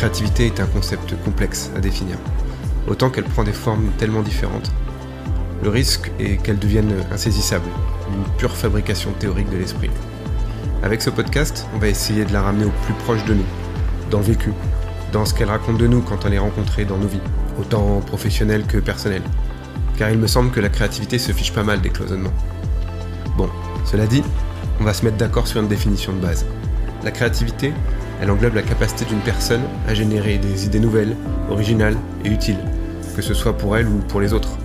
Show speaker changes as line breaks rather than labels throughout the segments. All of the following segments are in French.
créativité est un concept complexe à définir, autant qu'elle prend des formes tellement différentes. Le risque est qu'elle devienne insaisissable, une pure fabrication théorique de l'esprit. Avec ce podcast, on va essayer de la ramener au plus proche de nous, dans le vécu, dans ce qu'elle raconte de nous quand on les rencontre dans nos vies, autant professionnelles que personnelles. Car il me semble que la créativité se fiche pas mal des cloisonnements. Bon, cela dit, on va se mettre d'accord sur une définition de base. La créativité, elle englobe la capacité d'une personne à générer des idées nouvelles, originales et utiles, que ce soit pour elle ou pour les autres,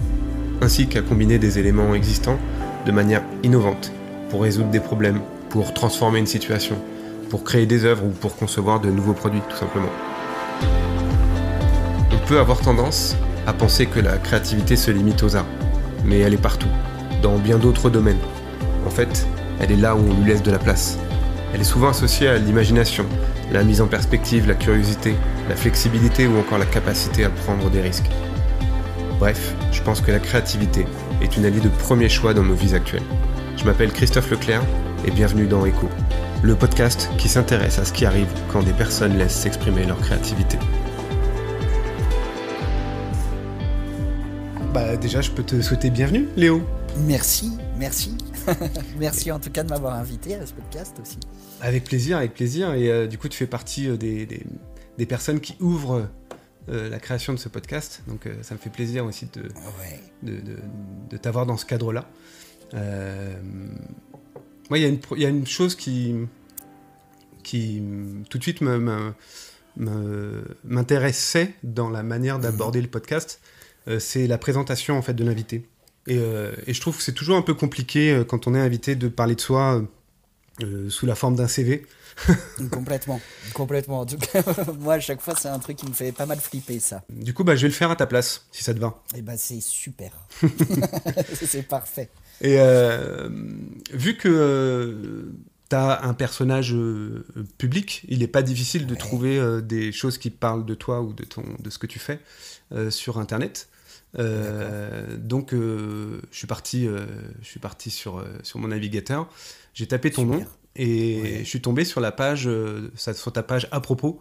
ainsi qu'à combiner des éléments existants de manière innovante, pour résoudre des problèmes, pour transformer une situation, pour créer des œuvres ou pour concevoir de nouveaux produits, tout simplement. On peut avoir tendance à penser que la créativité se limite aux arts, mais elle est partout, dans bien d'autres domaines. En fait, elle est là où on lui laisse de la place. Elle est souvent associée à l'imagination, la mise en perspective, la curiosité, la flexibilité ou encore la capacité à prendre des risques. Bref, je pense que la créativité est une alliée de premier choix dans nos vies actuelles. Je m'appelle Christophe Leclerc et bienvenue dans Echo, le podcast qui s'intéresse à ce qui arrive quand des personnes laissent s'exprimer leur créativité. Déjà, je peux te souhaiter bienvenue, Léo.
Merci. Merci en tout cas de m'avoir invité à ce podcast aussi.
Avec plaisir. Et du coup, tu fais partie des personnes qui ouvrent la création de ce podcast. Donc, ça me fait plaisir aussi de t'avoir dans ce cadre-là. Moi, il y a une chose qui tout de suite m'intéressait dans la manière d'aborder le podcast. C'est la présentation en fait de l'invité. Et je trouve que c'est toujours un peu compliqué quand on est invité de parler de soi sous la forme d'un CV.
Complètement. En tout cas, moi, à chaque fois, c'est un truc qui me fait pas mal flipper, ça.
Du coup, je vais le faire à ta place, si ça te va.
Et c'est super. C'est parfait.
Et vu que t'as un personnage public, il n'est pas difficile de trouver des choses qui parlent de toi ou de ce que tu fais sur Internet. Donc je suis parti sur mon navigateur, j'ai tapé ton nom et je suis tombé sur la page sur ta page à propos,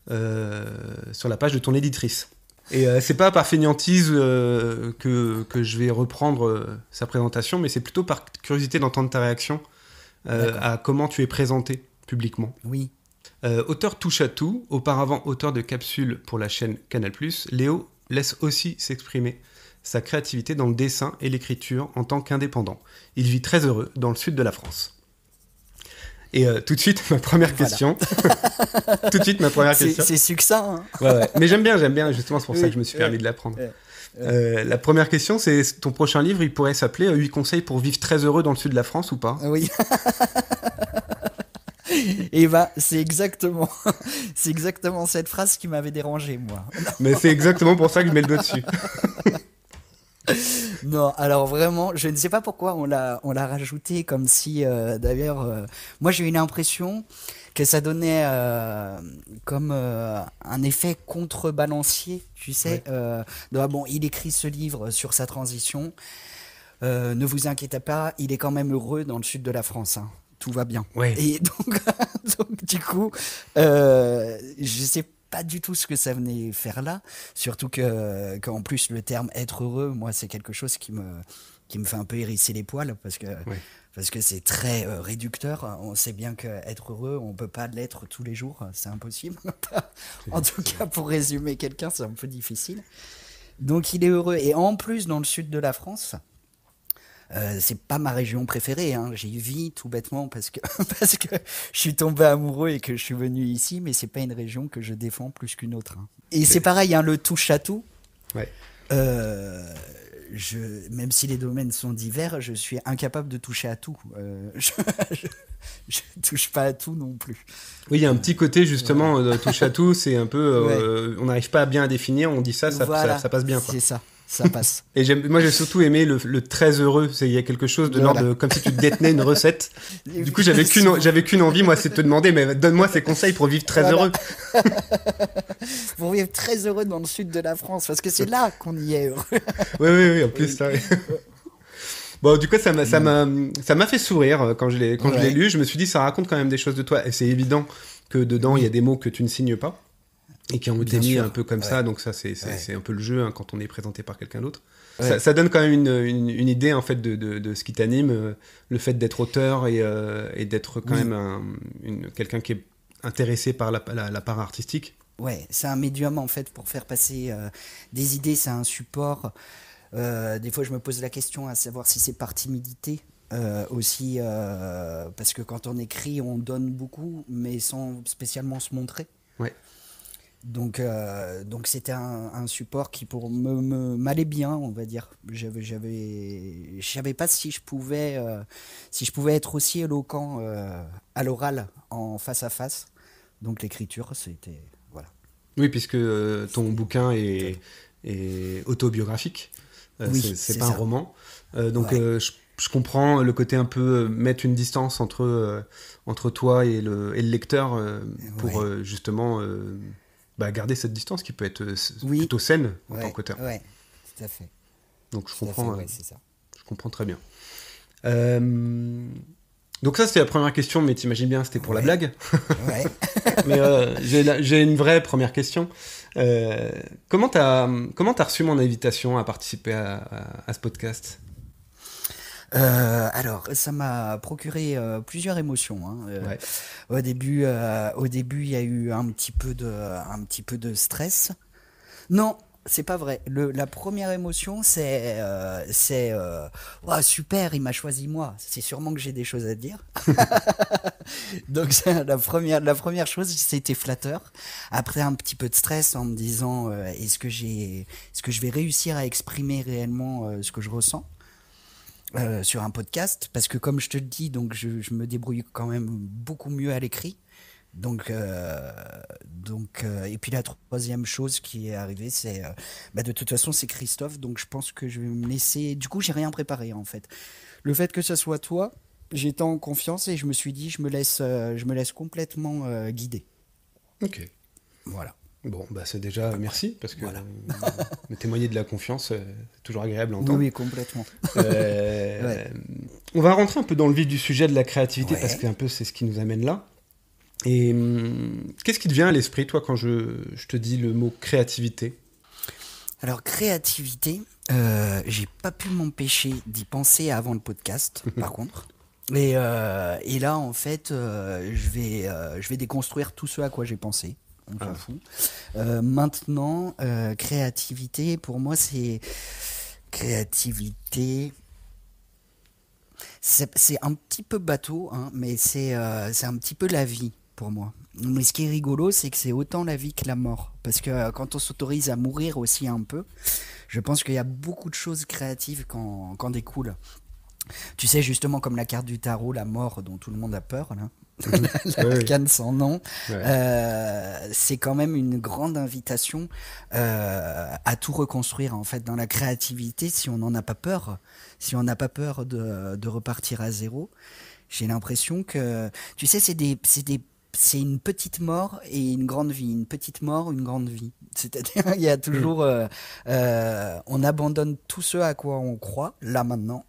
sur la page de ton éditrice. Et c'est pas par fainéantise que je vais reprendre sa présentation, mais c'est plutôt par curiosité d'entendre ta réaction à comment tu es présenté publiquement.
Oui.
Auteur touche à tout, auparavant auteur de capsules pour la chaîne Canal+, Léo laisse aussi s'exprimer sa créativité dans le dessin et l'écriture en tant qu'indépendant. Il vit très heureux dans le sud de la France. Et tout de suite, ma première question.
C'est succinct. Hein.
Ouais. Mais j'aime bien, justement, c'est pour ça que je me suis permis de l'apprendre. La première question, c'est ton prochain livre, il pourrait s'appeler 8 conseils pour vivre très heureux dans le sud de la France ou pas ?
Oui. Et c'est exactement cette phrase qui m'avait dérangé, moi.
Mais c'est exactement pour ça que je mets le doigt dessus.
Non, alors vraiment, je ne sais pas pourquoi on l'a rajouté comme si, d'ailleurs, moi j'ai eu l'impression que ça donnait comme un effet contrebalancier, tu sais. Ouais. Il écrit ce livre sur sa transition. Ne vous inquiétez pas, il est quand même heureux dans le sud de la France. Hein. Tout va bien.
Ouais.
Et donc du coup, je sais pas du tout ce que ça venait faire là, surtout qu'en plus le terme être heureux, moi c'est quelque chose qui me fait un peu hérisser les poils parce que c'est très réducteur. On sait bien qu'être heureux, on peut pas l'être tous les jours, c'est impossible. En tout cas, pour résumer quelqu'un, c'est un peu difficile. Donc il est heureux et en plus dans le sud de la France. C'est pas ma région préférée, hein. J'y vis tout bêtement parce que je suis tombé amoureux et que je suis venu ici, mais c'est pas une région que je défends plus qu'une autre. Hein. Et c'est pareil, hein, le touche à tout.
Ouais.
Même si les domaines sont divers, je suis incapable de toucher à tout. Je touche pas à tout non plus.
Oui, il y a un petit côté justement de touche à tout, c'est un peu, on n'arrive pas à bien définir, on dit ça passe bien. Quoi.
C'est ça. Ça passe.
Et moi j'ai surtout aimé le très heureux. Il y a quelque chose de l'ordre comme si tu détenais une recette. Du coup j'avais qu'une envie, moi, c'est de te demander, mais donne-moi ces conseils pour vivre très heureux.
Pour vivre très heureux dans le sud de la France, parce que c'est là qu'on y est heureux.
Oui, en plus ça. Bon, du coup, ça m'a fait sourire quand je l'ai lu. Je me suis dit, ça raconte quand même des choses de toi. Et c'est évident que dedans, il y a des mots que tu ne signes pas. et qui ont été
Bien
mis
sûr.
un peu comme
Ouais.
ça, donc ça c'est
Ouais.
un peu le jeu, hein, quand on est présenté par quelqu'un d'autre.
Ouais.
Ça donne quand même une idée en fait de ce qui t'anime, le fait d'être auteur et d'être quand
Oui.
même quelqu'un qui est intéressé par la part artistique.
Ouais, c'est un médium en fait pour faire passer des idées, c'est un support. Des fois, je me pose la question à savoir si c'est par timidité aussi, parce que quand on écrit, on donne beaucoup, mais sans spécialement se montrer.
Ouais.
Donc c'était un support qui pour m'allait bien, on va dire. Je savais pas si je pouvais être aussi éloquent à l'oral, en face à face. Donc l'écriture, c'était voilà.
Oui, puisque ton bouquin est autobiographique,
Oui,
c'est
c'est
pas un
ça.
roman. Donc
Ouais.
je comprends le côté un peu mettre une distance entre toi et le lecteur pour
Ouais.
justement garder cette distance qui peut être
Oui.
plutôt saine en tant
Ouais.
qu'auteur.
Ouais. Tout à fait.
Donc
Tout à fait. Ouais, c'est ça.
je comprends très bien. Donc ça c'était la première question, mais t'imagines bien c'était pour la
Ouais.
blague.
Ouais.
Mais j'ai une vraie première question. Comment t'as reçu mon invitation à participer à ce podcast?
Alors, ça m'a procuré plusieurs émotions, hein.
Ouais.
Au début, il y a eu un petit peu de stress. Non, c'est pas vrai. La première émotion, c'est Ouah, super, il m'a choisi moi. C'est sûrement que j'ai des choses à dire. Donc la première chose, c'était flatteur. Après un petit peu de stress en me disant est-ce que je vais réussir à exprimer réellement ce que je ressens sur un podcast, parce que comme je te le dis, donc je me débrouille quand même beaucoup mieux à l'écrit. Et puis la troisième chose qui est arrivée, c'est de toute façon c'est Christophe, donc je pense que je vais me laisser. Du coup, j'ai rien préparé en fait. Le fait que ce soit toi, j'étais en confiance et je me suis dit je me laisse complètement guider.
Ok.
Voilà.
Bon, c'est déjà merci, parce que
Voilà.
me témoigner de la confiance, c'est toujours agréable à
Oui,
entendre.
oui, complètement. Ouais.
On va rentrer un peu dans le vif du sujet de la créativité,
Ouais.
parce que un peu c'est ce qui nous amène là. Et qu'est-ce qui te vient à l'esprit, toi, quand je te dis le mot créativité?
Alors créativité, j'ai pas pu m'empêcher d'y penser avant le podcast, par contre. Et là, en fait, je vais déconstruire tout ce à quoi j'ai pensé. On s'en fout. Maintenant, créativité, pour moi, c'est créativité. C'est un petit peu bateau, hein, mais c'est un petit peu la vie pour moi. Mais ce qui est rigolo, c'est que c'est autant la vie que la mort. Parce que quand on s'autorise à mourir aussi un peu, je pense qu'il y a beaucoup de choses créatives qu'en découlent. Tu sais, justement, comme la carte du tarot, la mort dont tout le monde a peur, là. L'arcane sans nom, c'est quand même une grande invitation à tout reconstruire en fait dans la créativité si on n'en a pas peur, si on n'a pas peur de repartir à zéro. J'ai l'impression que, tu sais, c'est une petite mort et une grande vie, une petite mort, une grande vie. C'est-à-dire, il y a toujours, on abandonne tout ce à quoi on croit là maintenant.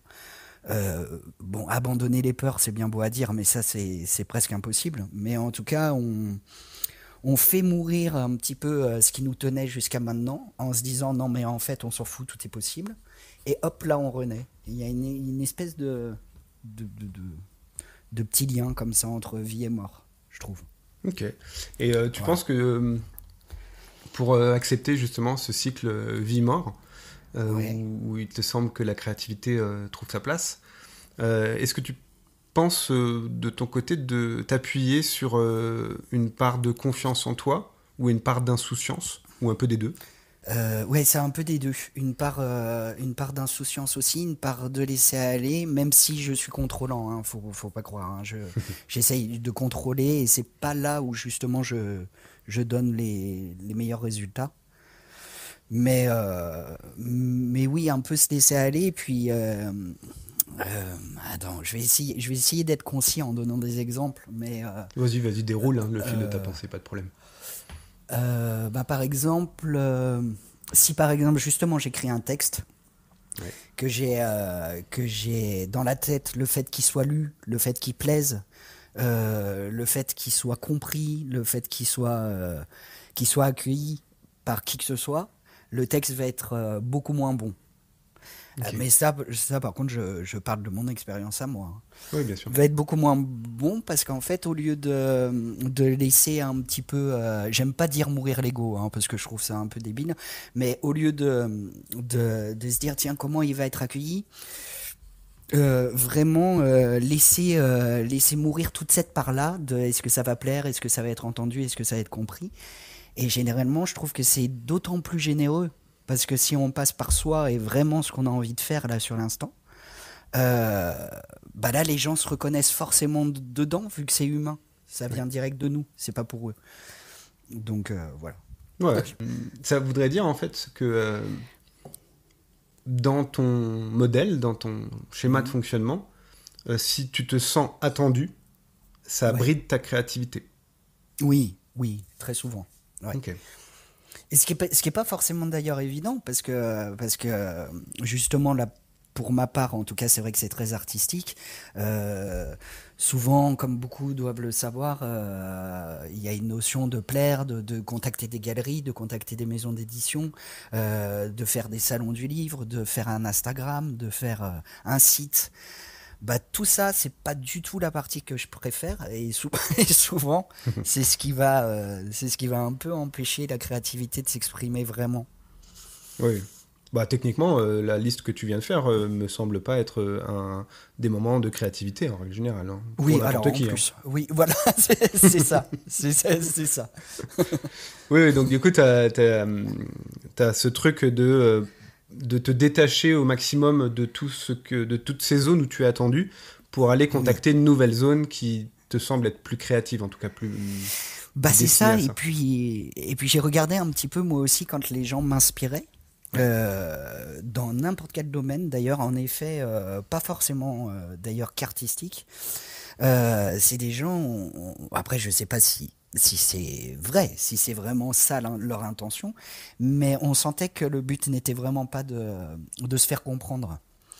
Bon, abandonner les peurs, c'est bien beau à dire, mais ça, c'est presque impossible. Mais en tout cas, on fait mourir un petit peu ce qui nous tenait jusqu'à maintenant, en se disant non, mais en fait, on s'en fout, tout est possible. Et hop, là, on renaît. Il y a une espèce de petit lien comme ça entre vie et mort, je trouve.
Ok. Et tu penses que pour accepter justement ce cycle vie-mort, où il te semble que la créativité trouve sa place, est-ce que tu penses de ton côté de t'appuyer sur une part de confiance en toi ou une part d'insouciance, ou un peu des deux?
Ouais, c'est un peu des deux. Une part d'insouciance aussi, une part de laisser aller, même si je suis contrôlant, hein, faut pas croire. Hein, j'essaye de contrôler et c'est pas là où justement je donne les meilleurs résultats. Mais oui, un peu se laisser aller et puis attends, je vais essayer d'être concis en donnant des exemples, mais
Vas-y, déroule le fil de ta pensée, pas de problème.
par exemple, si par exemple justement j'écris un texte que j'ai dans la tête, le fait qu'il soit lu, le fait qu'il plaise, le fait qu'il soit compris, le fait qu'il qu'il soit accueilli par qui que ce soit, le texte va être beaucoup moins bon.
Ok.
Mais ça, par contre, je parle de mon expérience à moi.
Oui, bien sûr.
Va être beaucoup moins bon parce qu'en fait, au lieu de laisser un petit peu, j'aime pas dire mourir l'ego, hein, parce que je trouve ça un peu débile, mais au lieu de se dire, tiens, comment il va être accueilli, vraiment laisser mourir toute cette part-là de est-ce que ça va plaire, est-ce que ça va être entendu, est-ce que ça va être compris. Et généralement, je trouve que c'est d'autant plus généreux parce que si on passe par soi et vraiment ce qu'on a envie de faire là sur l'instant, euh, bah là les gens se reconnaissent forcément dedans vu que c'est humain. Ça vient direct de nous, c'est pas pour eux. Donc voilà.
Ouais. Ça voudrait dire en fait que dans ton modèle, dans ton schéma de fonctionnement, si tu te sens attendu, ça
Ouais.
bride ta créativité.
Oui, oui, très souvent. Ouais.
Ok.
Et ce qui est pas forcément d'ailleurs évident parce que justement là pour ma part en tout cas c'est vrai que c'est très artistique. Souvent comme beaucoup doivent le savoir il y a une notion de plaire, de contacter des galeries, de contacter des maisons d'édition, de faire des salons du livre, de faire un Instagram, de faire un site. Bah, tout ça, c'est pas du tout la partie que je préfère et souvent, c'est ce qui va un peu empêcher la créativité de s'exprimer vraiment.
Oui. Bah, techniquement, la liste que tu viens de faire me semble pas être des moments de créativité en règle générale, hein, pour
Oui, alors
n'importe
en
qui. Hein.
plus, oui, voilà, c'est ça, c'est ça.
Oui, oui, donc du coup, t'as ce truc de te détacher au maximum de de toutes ces zones où tu es attendu pour aller
Oui.
contacter une nouvelle zone qui te semble être plus créative, en tout cas plus
Bah c'est
destinée
ça,
à ça.
et puis j'ai regardé un petit peu moi aussi quand les gens m'inspiraient. Dans n'importe quel domaine d'ailleurs en effet pas forcément d'ailleurs qu'artistique c'est des gens après je sais pas si c'est vrai si c'est vraiment ça leur intention mais on sentait que le but n'était vraiment pas de se faire comprendre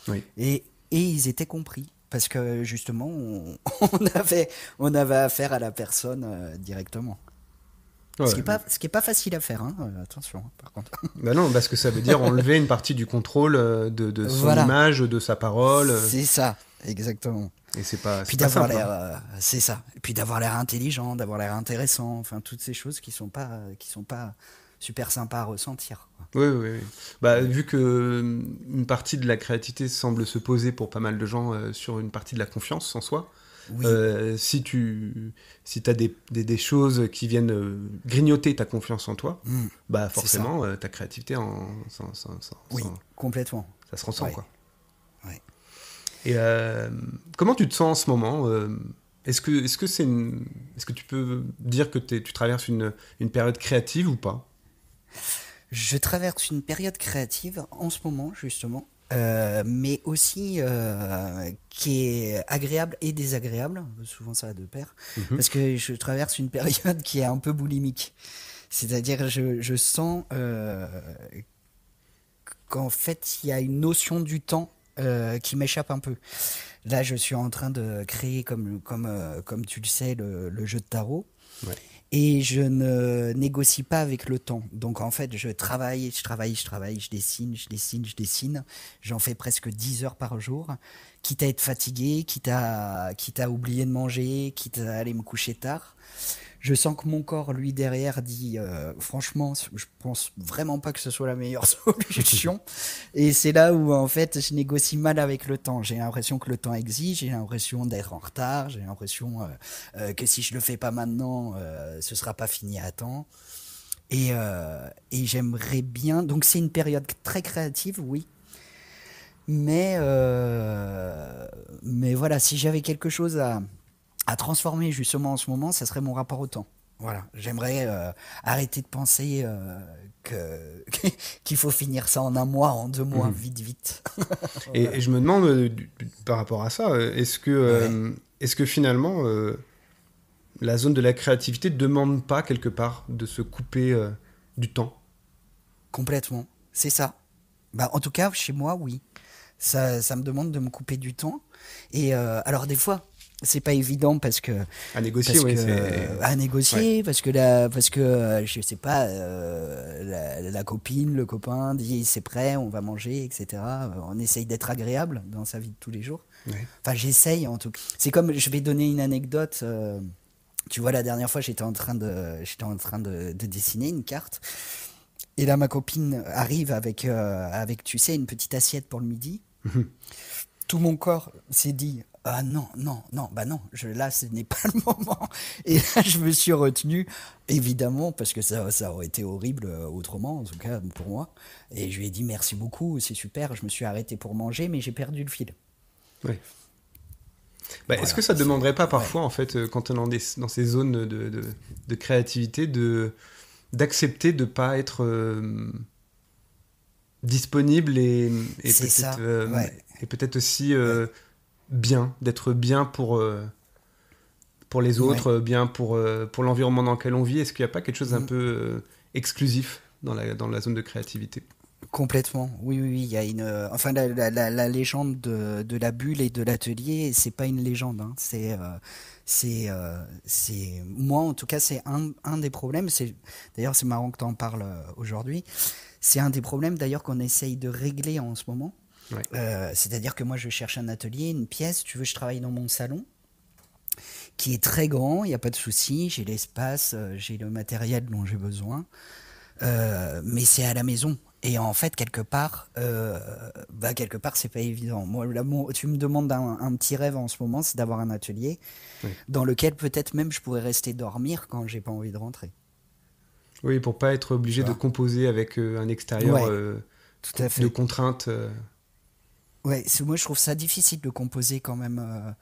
Oui.
et ils étaient compris parce que justement on avait affaire à la personne directement
Ouais.
ce qui est pas facile à faire hein, attention par contre.
Bah non, parce que ça veut dire enlever une partie du contrôle de son
Voilà.
image, de sa parole,
C'est ça, exactement.
et c'est
Puis
pas
d'avoir
simple.
l'air,
Hein.
c'est ça. Et puis d'avoir l'air intelligent, d'avoir l'air intéressant, enfin toutes ces choses qui sont pas super sympas à ressentir. Quoi.
Oui, oui, oui. Bah, vu que une partie de la créativité semble se poser pour pas mal de gens sur une partie de la confiance en soi,
Oui,
si t'as des choses qui viennent grignoter ta confiance en toi, bah
c'est ça.
forcément ta créativité
Oui, complètement.
ça se ressent
Ouais.
quoi.
Ouais.
Et comment tu te sens en ce moment est-ce que est-ce que tu peux dire que tu traverses une période créative ou pas?
Je traverse une période créative en ce moment justement. Mais aussi qui est agréable et désagréable, souvent ça va de pair,
Mhm.
parce que je traverse une période qui est un peu boulimique. C'est-à-dire je sens qu'en fait, il y a une notion du temps qui m'échappe un peu. Là, je suis en train de créer, comme tu le sais, le jeu de tarot.
Ouais.
Et je ne négocie pas avec le temps. Donc en fait, je travaille, je dessine. J'en fais presque 10 heures par jour. Quitte à être fatigué, quitte à oublier de manger, quitte à aller me coucher tard. Je sens que mon corps, lui, derrière, dit franchement, je pense vraiment pas que ce soit la meilleure solution. Et c'est là où, en fait, je négocie mal avec le temps. J'ai l'impression que le temps exige, j'ai l'impression d'être en retard, j'ai l'impression que si je le fais pas maintenant, ce sera pas fini à temps. Et j'aimerais bien. Donc, c'est une période très créative, oui. Mais voilà, si j'avais quelque chose à transformer justement en ce moment, ça serait mon rapport au temps. Voilà, j'aimerais arrêter de penser que qu'il faut finir ça en un mois, en 2 mois, vite.
Et je me demande par rapport à ça, est-ce que finalement la zone de la créativité ne demande pas quelque part de se couper du temps?
Complètement, c'est ça. Bah, en tout cas, chez moi, oui. Ça me demande de me couper du temps. Et alors, des fois, c'est pas évident parce que
À négocier, oui,
à négocier
ouais.
parce que je sais pas la copine le copain dit c'est prêt on va manger etc. On essaye d'être agréable dans sa vie de tous les jours.
Ouais.
Enfin j'essaye en tout cas. C'est comme je vais donner une anecdote. Tu vois la dernière fois j'étais en train de dessiner une carte et là ma copine arrive avec tu sais une petite assiette pour le midi. Tout mon corps s'est dit ah non, non, non, bah non, là ce n'est pas le moment. Et là je me suis retenu, évidemment, parce que ça aurait été horrible autrement, en tout cas pour moi. Et je lui ai dit merci beaucoup, c'est super, je me suis arrêté pour manger, mais j'ai perdu le fil.
Ouais.
Voilà,
est-ce que ça ne demanderait pas parfois,
ouais.
en fait, quand on est dans ces zones de créativité, d'accepter de ne pas être disponible
C'est ça, ouais.
et peut-être aussi
Ouais.
d'être bien pour les
Ouais.
autres, bien pour l'environnement dans lequel on vit. Est-ce qu'il n'y a pas quelque chose d'un
Mm.
peu exclusif dans la zone de créativité?
Complètement, oui, oui, oui, il y a enfin, la légende de la bulle et de l'atelier, c'est pas une légende, hein. Moi, en tout cas, c'est un des problèmes. D'ailleurs, c'est marrant que tu en parles aujourd'hui. C'est un des problèmes, d'ailleurs, qu'on essaye de régler en ce moment.
Ouais.
C'est-à-dire que moi, je cherche un atelier, une pièce. Tu veux, je travaille dans mon salon, qui est très grand, il n'y a pas de souci. J'ai l'espace, j'ai le matériel dont j'ai besoin. Mais c'est à la maison. Et en fait, quelque part, c'est pas évident. Moi, tu me demandes un petit rêve en ce moment, c'est d'avoir un atelier
Oui.
dans lequel peut-être même je pourrais rester dormir quand j'ai pas envie de rentrer.
Oui, pour pas être obligé de composer avec un extérieur
Ouais, tout à fait.
de contraintes.
Ouais, moi je trouve ça difficile de composer quand même.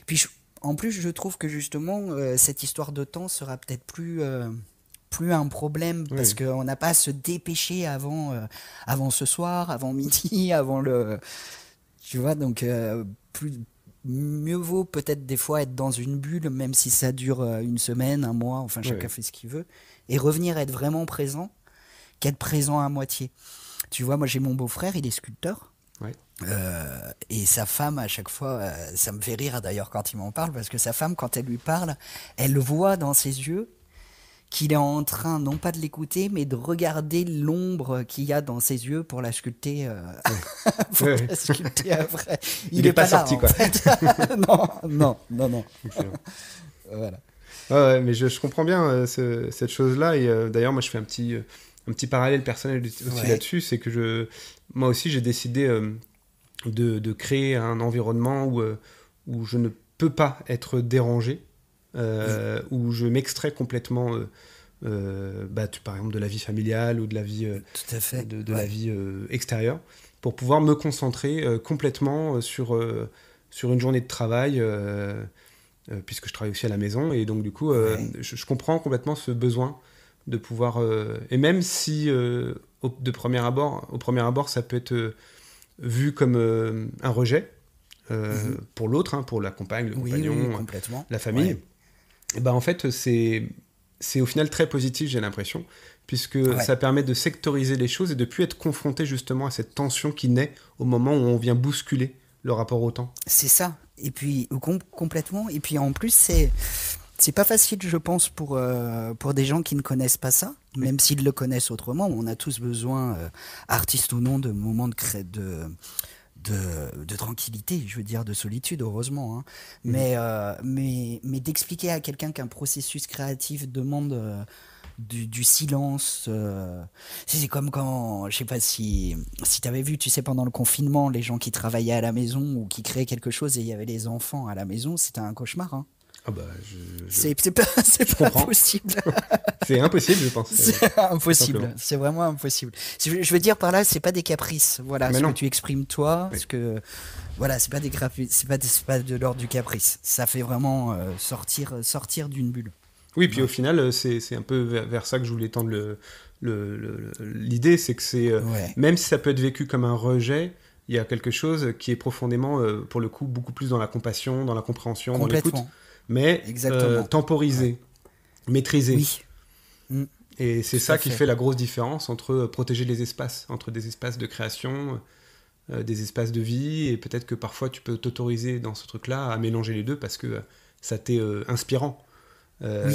Puis en plus, je trouve que justement, cette histoire de temps sera peut-être plus un problème
Oui.
parce qu'on n'a pas à se dépêcher avant ce soir, avant midi, avant le. Tu vois, donc mieux vaut peut-être des fois être dans une bulle, même si ça dure une semaine, un mois, enfin chacun
Oui.
fait ce qu'il veut, et revenir être vraiment présent qu'être présent à moitié. Tu vois, moi j'ai mon beau-frère, il est sculpteur.
Ouais.
Et sa femme, à chaque fois, ça me fait rire d'ailleurs quand il m'en parle, parce que sa femme, quand elle lui parle, elle voit dans ses yeux qu'il est en train, non pas de l'écouter, mais de regarder l'ombre qu'il y a dans ses yeux pour la sculpter, pour
Ouais.
la sculpter après.
Il est pas
là,
sorti,
en
quoi.
fait. Non, non, non, non.
Excellent.
Voilà.
Ouais, mais je comprends bien cette chose-là. Et d'ailleurs, moi, je fais un petit parallèle personnel aussi
Ouais.
là-dessus. C'est que moi aussi, j'ai décidé de créer un environnement où je ne peux pas être dérangé, où je m'extrais complètement, par exemple, de la vie familiale ou de la vie,
Tout à fait.
de
Ouais.
la vie extérieure, pour pouvoir me concentrer complètement sur une journée de travail. Puisque je travaille aussi à la maison, et donc du coup
Ouais.
je comprends complètement ce besoin de pouvoir et même si au premier abord ça peut être vu comme un rejet pour l'autre, hein, pour la compagne, le
Oui,
compagnon,
oui, complètement.
la famille,
Ouais.
et ben en fait c'est au final très positif, j'ai l'impression, puisque
Ouais.
ça permet de sectoriser les choses et de plus être confronté justement à cette tension qui naît au moment où on vient bousculer le rapport au temps.
C'est ça. Et puis complètement. Et puis en plus, c'est pas facile, je pense, pour des gens qui ne connaissent pas ça,
Oui.
même s'ils le connaissent autrement. On a tous besoin, artistes ou non, de moments de tranquillité, je veux dire, de solitude, heureusement. Hein. Mais d'expliquer à quelqu'un qu'un processus créatif demande du silence. C'est comme quand, je sais pas si tu avais vu, tu sais, pendant le confinement, les gens qui travaillaient à la maison ou qui créaient quelque chose et il y avait les enfants à la maison, c'était un cauchemar. Hein.
Ah bah
C'est pas
comprends.
possible.
C'est impossible, je pense.
C'est impossible.
simplement.
C'est vraiment impossible. Je veux dire par là, c'est pas des caprices. Voilà,
Mais
ce
non.
que tu exprimes toi,
Oui.
ce que voilà, c'est pas des caprices, c'est pas de l'ordre du caprice. Ça fait vraiment sortir d'une bulle.
Oui, puis
Ouais.
au final, c'est un peu vers ça que je voulais tendre l'idée, c'est que
Ouais.
même si ça peut être vécu comme un rejet, il y a quelque chose qui est profondément, pour le coup, beaucoup plus dans la compassion, dans la compréhension, dans l'écoute,
Complètement.
mais
Exactement.
temporisé, maîtrisé.
Oui. Mm.
Et c'est
Tout
ça
à
qui
fait.
fait la grosse différence entre protéger les espaces, entre des espaces de création des espaces de vie, et peut-être que parfois tu peux t'autoriser dans ce truc-là à mélanger les deux parce que ça t'est inspirant.
Oui.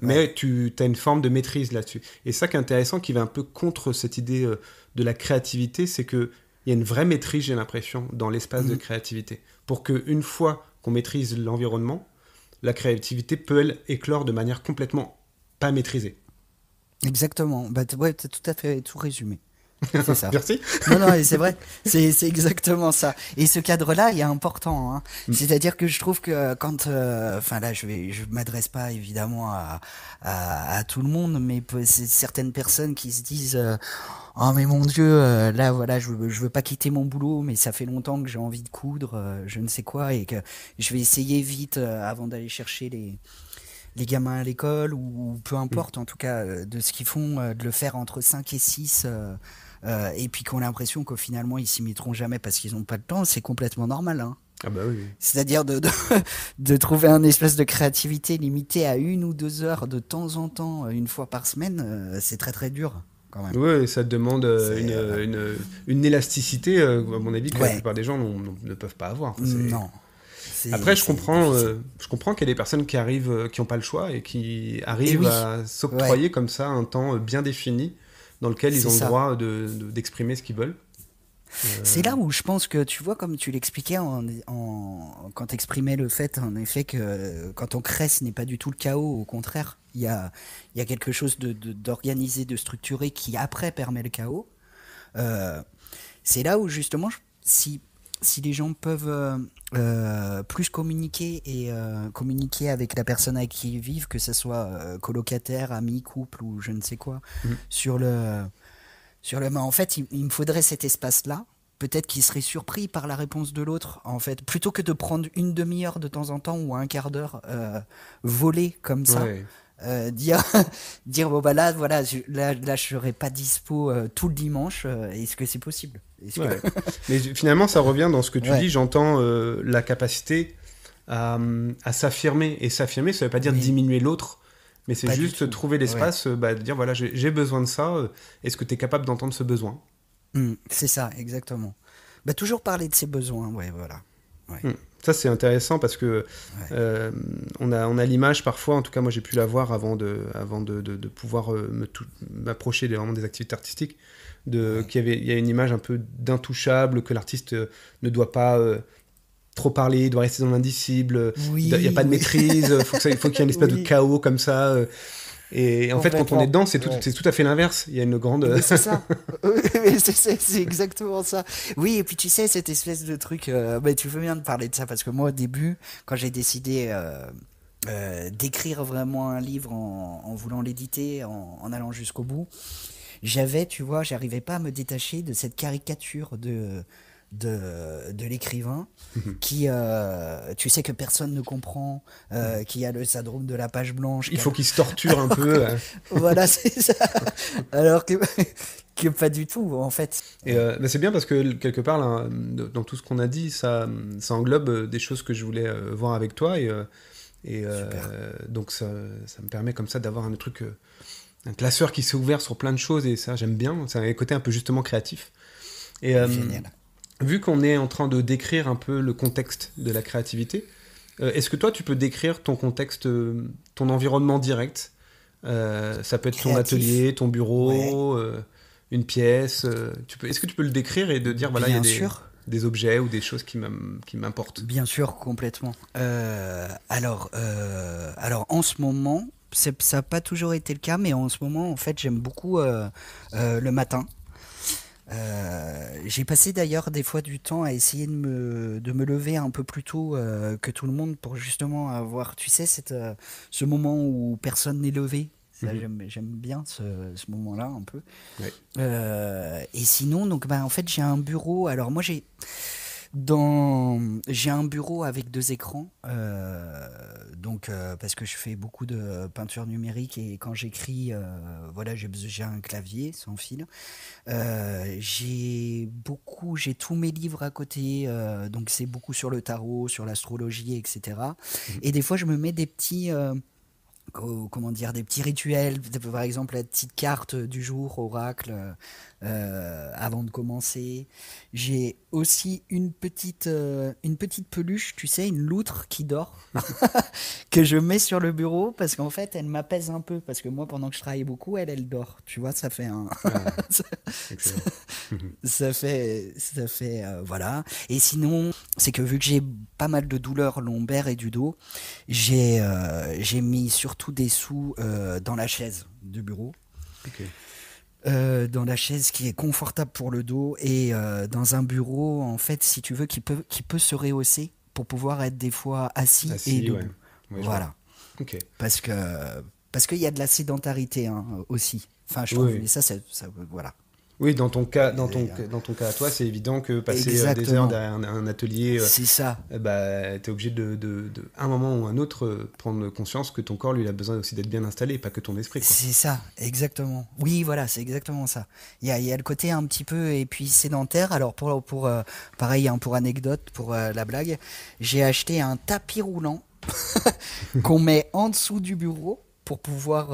Mais tu as une forme de maîtrise là-dessus. Et ça qui est intéressant, qui va un peu contre cette idée de la créativité, c'est qu'il y a une vraie maîtrise, j'ai l'impression, dans l'espace de créativité. Pour qu'une fois qu'on maîtrise l'environnement, la créativité peut, elle, éclore de manière complètement pas maîtrisée.
Exactement. Bah, ouais, t'as tout à fait tout résumé. C'est ça.
Merci.
Non, non, et c'est vrai, c'est exactement ça. Et ce cadre-là, il est important, hein. C'est-à-dire que je trouve que quand, enfin là, je m'adresse pas évidemment à tout le monde, mais c'est certaines personnes qui se disent, oh mais mon Dieu, là voilà, je veux pas quitter mon boulot, mais ça fait longtemps que j'ai envie de coudre, je ne sais quoi, et que je vais essayer vite avant d'aller chercher les gamins à l'école ou peu importe en tout cas de ce qu'ils font, de le faire entre 5 et 6 et puis qu'on a l'impression qu'au finalement ils s'y mettront jamais parce qu'ils n'ont pas le temps, c'est complètement normal, hein.
Ah bah oui.
C'est-à-dire de trouver un espèce de créativité limitée à 1 ou 2 heures de temps en temps, une fois par semaine, c'est très très dur quand même.
Oui, ça demande
C'est,
une élasticité, à mon avis, que la
ouais,
plupart des gens ne peuvent pas avoir. Enfin,
non,
après,
c'est difficile.
je comprends qu'il y a des personnes qui arrivent, qui n'ont pas le choix et qui
Et
arrivent
oui,
à
ouais,
s'octroyer comme ça un temps bien défini dans lequel ils
c'est
ont le
ça.
droit d'exprimer ce qu'ils veulent.
C'est
Euh,
là où je pense que, tu vois, comme tu l'expliquais quand tu exprimais le fait, en effet, que quand on crée, ce n'est pas du tout le chaos, au contraire, il y a quelque chose d'organisé, de structuré qui après permet le chaos. Euh, c'est là où justement, si les gens peuvent plus communiquer et communiquer avec la personne avec qui ils vivent, que ce soit colocataire, ami, couple ou je ne sais quoi,
mm.
sur le mais en fait, il me faudrait cet espace-là. Peut-être qu'il serait surpris par la réponse de l'autre, en fait. Plutôt que de prendre une demi-heure de temps en temps ou un quart d'heure volé comme ça,
Ouais.
dire, dire bon bah là, voilà, là je serai pas dispo tout le dimanche. Est-ce que c'est possible? Est-ce que...
Ouais. Mais finalement, ça revient dans ce que tu
Ouais,
dis. J'entends la capacité à s'affirmer. Et s'affirmer, ça ne veut pas dire
oui,
diminuer l'autre, mais c'est
pas du
juste
tout.
trouver
Ouais.
l'espace, de dire voilà, j'ai besoin de ça. Est-ce que tu es capable d'entendre ce besoin?
C'est ça, exactement. Bah toujours parler de ses besoins, ouais, voilà. Ouais,
Hmm. Ça, c'est intéressant parce que
ouais,
on a l'image parfois, en tout cas, moi j'ai pu la voir avant de pouvoir m'approcher vraiment des activités artistiques,
ouais.
il y a une image un peu d'intouchable, que l'artiste ne doit pas trop parler, doit rester dans l'indicible, il n'y a
Oui,
pas de
oui,
maîtrise, faut qu'il y ait une espèce de
oui,
chaos comme ça. Et en fait, quand on est
complètement.
dedans,
Ouais.
c'est tout à fait l'inverse. Il y a une grande.
Mais c'est ça. Mais c'est exactement ça. Oui, et puis tu sais, cette espèce de truc, bah, tu fais bien de parler de ça, parce que moi, au début, quand j'ai décidé d'écrire vraiment un livre en voulant l'éditer, en allant jusqu'au bout, j'avais, tu vois, j'arrivais pas à me détacher de cette caricature de l'écrivain qui, tu sais, que personne ne comprend, qui a le syndrome de la page blanche,
Il
qui a
faut qu'il se torture un peu.
voilà, c'est ça. Alors que, que pas du tout, en fait.
Et bah, c'est bien parce que quelque part, là, dans tout ce qu'on a dit, ça englobe des choses que je voulais voir avec toi.
Super.
Donc ça me permet comme ça d'avoir un truc, un classeur qui s'est ouvert sur plein de choses. Et ça, j'aime bien. C'est un côté un peu justement créatif. Et
Génial.
vu qu'on est en train de décrire un peu le contexte de la créativité, est-ce que toi, tu peux décrire ton contexte, ton environnement direct? Ça peut être ton
Créatif.
atelier, ton
Ouais,
bureau, une pièce. Est-ce que tu peux le décrire et de dire, voilà, il y a
bien sûr.
des objets ou des choses qui m'importent?
Bien sûr, complètement. Alors, en ce moment, ça n'a pas toujours été le cas, mais en ce moment, en fait, j'aime beaucoup le matin. J'ai passé d'ailleurs des fois du temps à essayer de me lever un peu plus tôt que tout le monde pour justement avoir, tu sais, ce moment où personne n'est levé. Ça,
Mhm.
j'aime bien ce moment-là un peu.
Ouais.
Et sinon, donc, bah, en fait, j'ai un bureau. Alors, moi, j'ai un bureau avec 2 écrans. Donc, parce que je fais beaucoup de peinture numérique et quand j'écris, voilà, j'ai un clavier sans fil. J'ai tous mes livres à côté, donc c'est beaucoup sur le tarot, sur l'astrologie, etc.
Mhm.
Et des fois, je me mets comment dire, des petits rituels, par exemple la petite carte du jour, oracle, avant de commencer. J'ai aussi une petite peluche, tu sais, une loutre qui dort, que je mets sur le bureau parce qu'en fait, elle m'apaise un peu. Parce que moi, pendant que je travaille beaucoup, elle dort. Tu vois, ça fait un.
Ah, excellent.
Voilà. Et sinon, c'est que vu que j'ai pas mal de douleurs lombaires et du dos, j'ai mis surtout des sous dans la chaise du bureau.
Ok.
Dans la chaise qui est confortable pour le dos et dans un bureau, en fait, si tu veux, qui peut se rehausser pour pouvoir être des fois assis et debout.
Ouais. Ouais,
voilà.
Ok.
Parce qu'il y a de la sédentarité hein, aussi. Enfin, je trouve,
Oui.
mais ça, voilà.
Oui, dans ton cas à toi, c'est évident que passer des heures derrière un atelier,
c'est ça.
T'es obligé de, à un moment ou un autre, prendre conscience que ton corps, lui, il a besoin aussi d'être bien installé, pas que ton esprit, quoi.
C'est ça, exactement. Oui, voilà, c'est exactement ça. Il y a le côté un petit peu, et puis sédentaire. Alors, pareil, hein, pour anecdote, pour la blague, j'ai acheté un tapis roulant qu'on met en dessous du bureau pour pouvoir,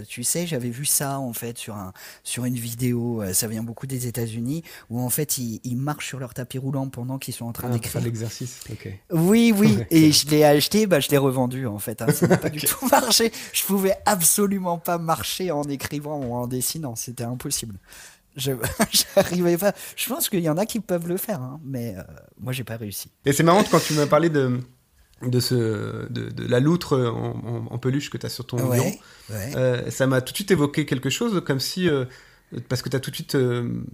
tu sais, j'avais vu ça en fait sur une vidéo, ça vient beaucoup des États-Unis, où en fait ils marchent sur leur tapis roulant pendant qu'ils sont en train d'écrire.
Faire l'exercice, ok.
Oui, et je l'ai acheté, je l'ai revendu en fait. Hein, ça n'a pas du tout marché. Je pouvais absolument pas marcher en écrivant ou en dessinant, c'était impossible. J'arrivais pas. Je pense qu'il y en a qui peuvent le faire, hein, mais moi j'ai pas réussi.
Et c'est marrant quand tu m'as parlé de la loutre en peluche que tu as sur ton bureau.
Ouais.
Ça m'a tout de suite évoqué quelque chose, comme si, parce que tu as tout de suite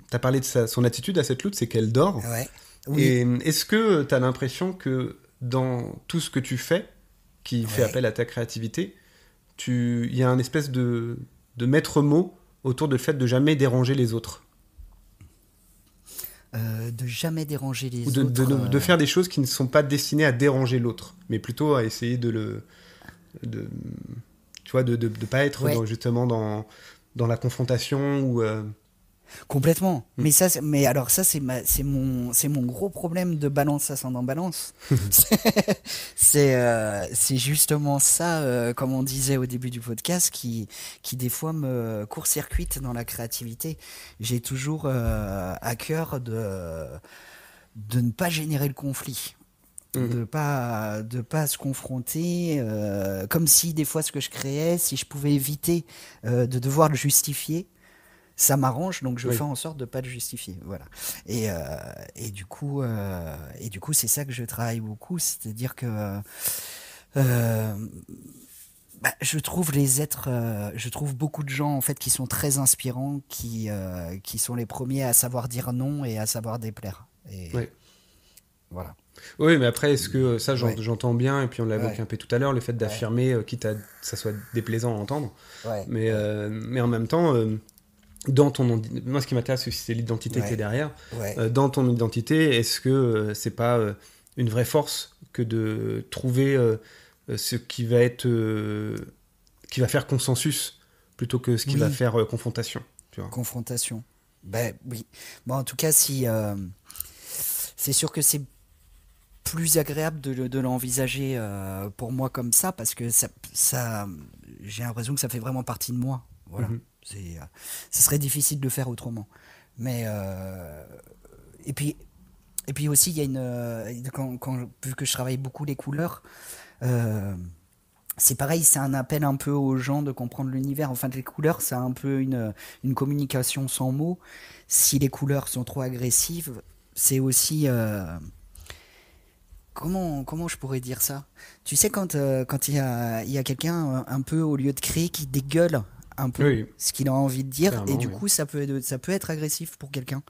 t'as parlé de son attitude à cette loutre, c'est qu'elle dort.
Ouais. Oui.
Et est-ce que tu as l'impression que dans tout ce que tu fais, qui fait appel à ta créativité, il y a un espèce de maître mot autour du fait de jamais déranger les autres?
De jamais déranger les
autres. Ou de faire des choses qui ne sont pas destinées à déranger l'autre, mais plutôt à essayer de pas être justement dans la confrontation ou...
Complètement. Mais alors ça c'est mon gros problème de balance ascendant balance. c'est justement ça, comme on disait au début du podcast, qui des fois me court-circuite dans la créativité. J'ai toujours à cœur de ne pas générer le conflit. De pas se confronter, comme si des fois ce que je créais, si je pouvais éviter de devoir le justifier, ça m'arrange, donc je fais en sorte de pas le justifier, voilà. Et du coup, c'est ça que je travaille beaucoup, c'est-à-dire que je trouve je trouve beaucoup de gens en fait qui sont très inspirants, qui sont les premiers à savoir dire non et à savoir déplaire. Et voilà.
Oui, mais après, est-ce que ça, j'entends bien, et puis on l'a évoqué un peu tout à l'heure, le fait d'affirmer, quitte à ça soit déplaisant à entendre, mais en même temps, moi, ce qui m'intéresse, c'est l'identité qui est derrière. Dans ton identité, est-ce que c'est pas une vraie force que de trouver ce qui va qui va faire consensus plutôt que ce qui va faire confrontation, tu vois.
Confrontation. Ben oui. Bon, en tout cas, c'est sûr que c'est plus agréable de l'envisager pour moi comme ça, parce que ça j'ai l'impression que ça fait vraiment partie de moi. Voilà. Ce serait difficile de le faire autrement. Mais et puis aussi il y a vu que je travaille beaucoup les couleurs, c'est pareil, c'est un appel un peu aux gens de comprendre l'univers. Enfin, les couleurs, c'est un peu une communication sans mots. Si les couleurs sont trop agressives, c'est aussi comment je pourrais dire ça? Tu sais, quand il y a quelqu'un un peu, au lieu de crier, qui dégueule un peu ce qu'il a envie de dire, et du coup ça peut être agressif pour quelqu'un.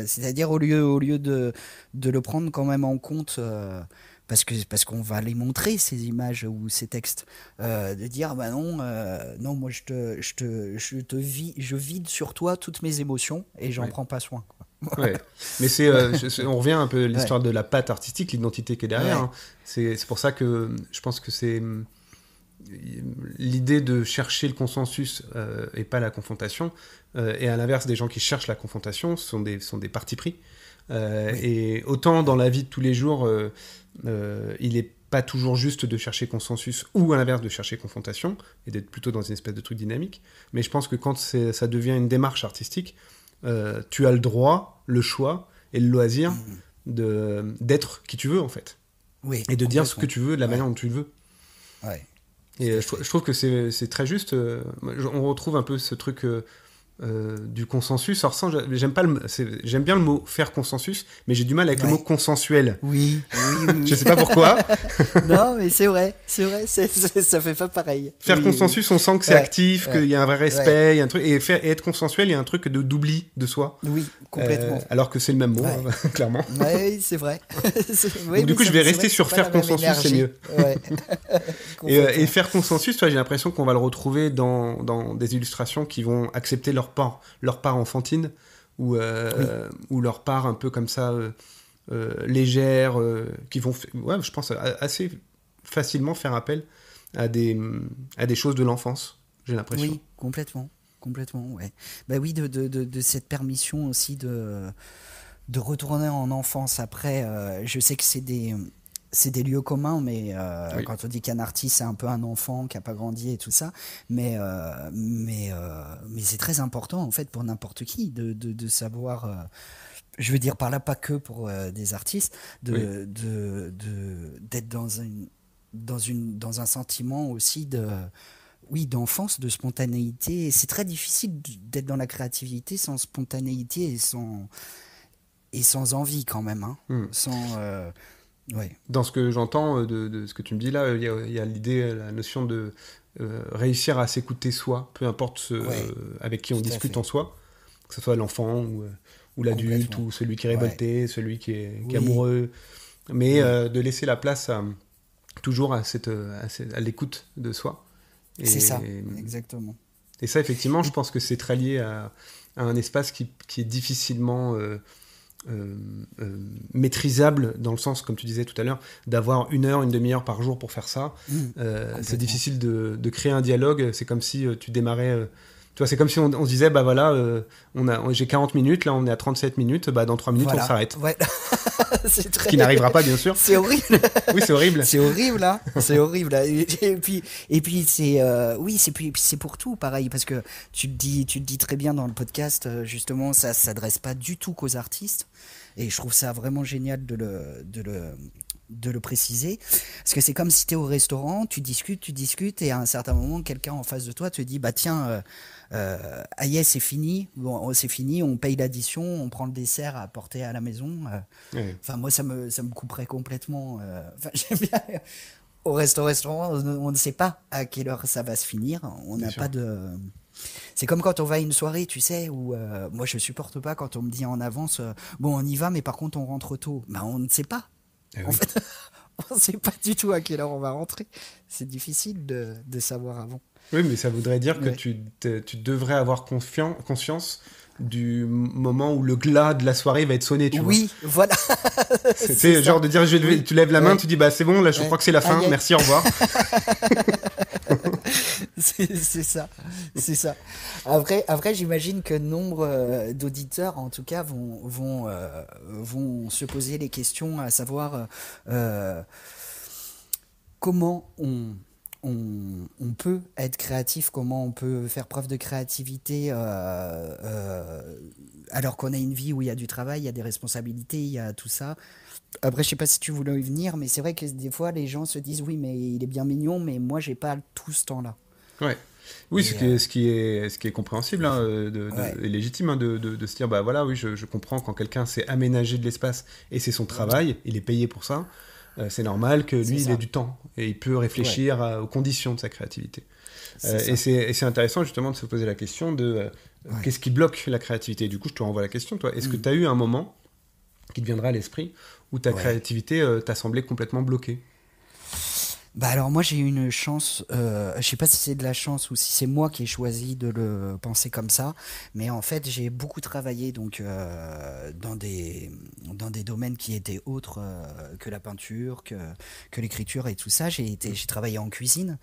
C'est-à-dire au lieu de le prendre quand même en compte, parce qu'on va les montrer, ces images ou ces textes, de dire bah non, moi je vide sur toi toutes mes émotions et j'en prends pas soin, quoi.
Mais on revient un peu à l'histoire de la patte artistique, l'identité qui est derrière. Hein. C'est pour ça que je pense que c'est l'idée de chercher le consensus et pas la confrontation. Et à l'inverse, des gens qui cherchent la confrontation sont des partis pris. Et autant dans la vie de tous les jours, il est pas toujours juste de chercher consensus ou à l'inverse de chercher confrontation et d'être plutôt dans une espèce de truc dynamique. Mais je pense que quand ça devient une démarche artistique, tu as le droit, le choix et le loisir d'être qui tu veux en fait.
Oui,
et de dire ce que tu veux de la manière dont tu le veux.
Ouais.
Et je trouve que c'est très juste. On retrouve un peu ce truc du consensus. Alors j'aime bien le mot faire consensus, mais j'ai du mal avec le mot consensuel.
Oui.
Je sais pas pourquoi.
Non, mais c'est vrai, ça fait pas pareil.
Faire consensus, on sent que c'est actif, qu'il y a un vrai respect, il y a un truc, et être consensuel, il y a un truc d'oubli de soi.
Oui, complètement.
Alors que c'est le même mot, clairement.
Oui, c'est vrai.
Donc, du coup, je vais rester sur faire consensus, c'est mieux.
Ouais.
et faire consensus, j'ai l'impression qu'on va le retrouver dans des illustrations qui vont accepter leur part enfantine, ou leur part un peu comme ça, légère, qui vont, je pense, assez facilement faire appel à des choses de l'enfance, j'ai l'impression.
Oui, complètement, ouais. Bah oui, de cette permission aussi de retourner en enfance. Après, je sais que c'est des lieux communs, mais quand on dit qu'un artiste c'est un peu un enfant qui a pas grandi et tout ça, mais c'est très important en fait pour n'importe qui de savoir. Je veux dire par là pas que pour des artistes, d'être dans un sentiment aussi d'enfance, de spontanéité. Et c'est très difficile d'être dans la créativité sans spontanéité et sans envie quand même, hein.
Dans ce que j'entends de ce que tu me dis là, il y a l'idée, la notion de réussir à s'écouter soi, peu importe avec qui on discute en soi, que ce soit l'enfant ou l'adulte, ou celui qui est révolté, celui qui est amoureux, mais de laisser la place toujours à l'écoute de soi.
C'est ça, exactement.
Et ça, effectivement, je pense que c'est très lié à un espace qui est difficilement maîtrisable, dans le sens, comme tu disais tout à l'heure, d'avoir une demi-heure par jour pour faire ça. C'est difficile de créer un dialogue. C'est comme si tu démarrais... tu vois, c'est comme si on se disait, bah voilà, j'ai 40 minutes, là on est à 37 minutes, bah dans 3 minutes on s'arrête.
Ouais.
Ce qui n'arrivera pas, bien sûr.
C'est horrible.
Oui, c'est horrible.
C'est horrible, hein. C'est horrible. Et puis c'est pour tout pareil, parce que tu te dis très bien dans le podcast, justement, ça s'adresse pas du tout qu'aux artistes. Et je trouve ça vraiment génial de le préciser, parce que c'est comme si tu es au restaurant, tu discutes, et à un certain moment, quelqu'un en face de toi te dit, bah tiens, yes, c'est fini, c'est fini, on paye l'addition, on prend le dessert à porter à la maison. Enfin, moi, ça me couperait complètement. J'aime bien. Au restaurant, on ne sait pas à quelle heure ça va se finir, on n'a pas de... C'est comme quand on va à une soirée, tu sais, où moi je supporte pas quand on me dit en avance, bon on y va, mais par contre on rentre tôt. Ben on ne sait pas. En fait, on ne sait pas du tout à quelle heure on va rentrer. C'est difficile de savoir avant.
Oui, mais ça voudrait dire que tu devrais avoir conscience du moment où le glas de la soirée va être sonné, tu vois.
Oui, voilà.
C'est genre de dire, tu lèves la main, tu dis, bah c'est bon, là je crois que c'est la fin, merci, au revoir.
c'est ça. Après, j'imagine que nombre d'auditeurs, en tout cas, vont se poser les questions, à savoir comment on peut être créatif, comment on peut faire preuve de créativité alors qu'on a une vie où il y a du travail, il y a des responsabilités, il y a tout ça. Après, je sais pas si tu voulais y venir, mais c'est vrai que des fois, les gens se disent, oui, mais il est bien mignon, mais moi, j'ai pas tout ce temps-là.
Ouais. Oui, ce qui est compréhensible, hein, et légitime, hein, de se dire, bah voilà, oui, je comprends quand quelqu'un s'est aménagé de l'espace et c'est son travail, il est payé pour ça. C'est normal que lui, il ait du temps et il peut réfléchir aux conditions de sa créativité. Et c'est intéressant justement de se poser la question de qu'est-ce qui bloque la créativité. Du coup, je te renvoie la question, toi. Est-ce que tu as eu un moment qui te viendra à l'esprit où ta créativité t'a semblé complètement bloquée ?
Bah alors moi j'ai eu une chance, je sais pas si c'est de la chance ou si c'est moi qui ai choisi de le penser comme ça, mais en fait j'ai beaucoup travaillé donc dans des domaines qui étaient autres que la peinture, que l'écriture et tout ça. J'ai travaillé en cuisine,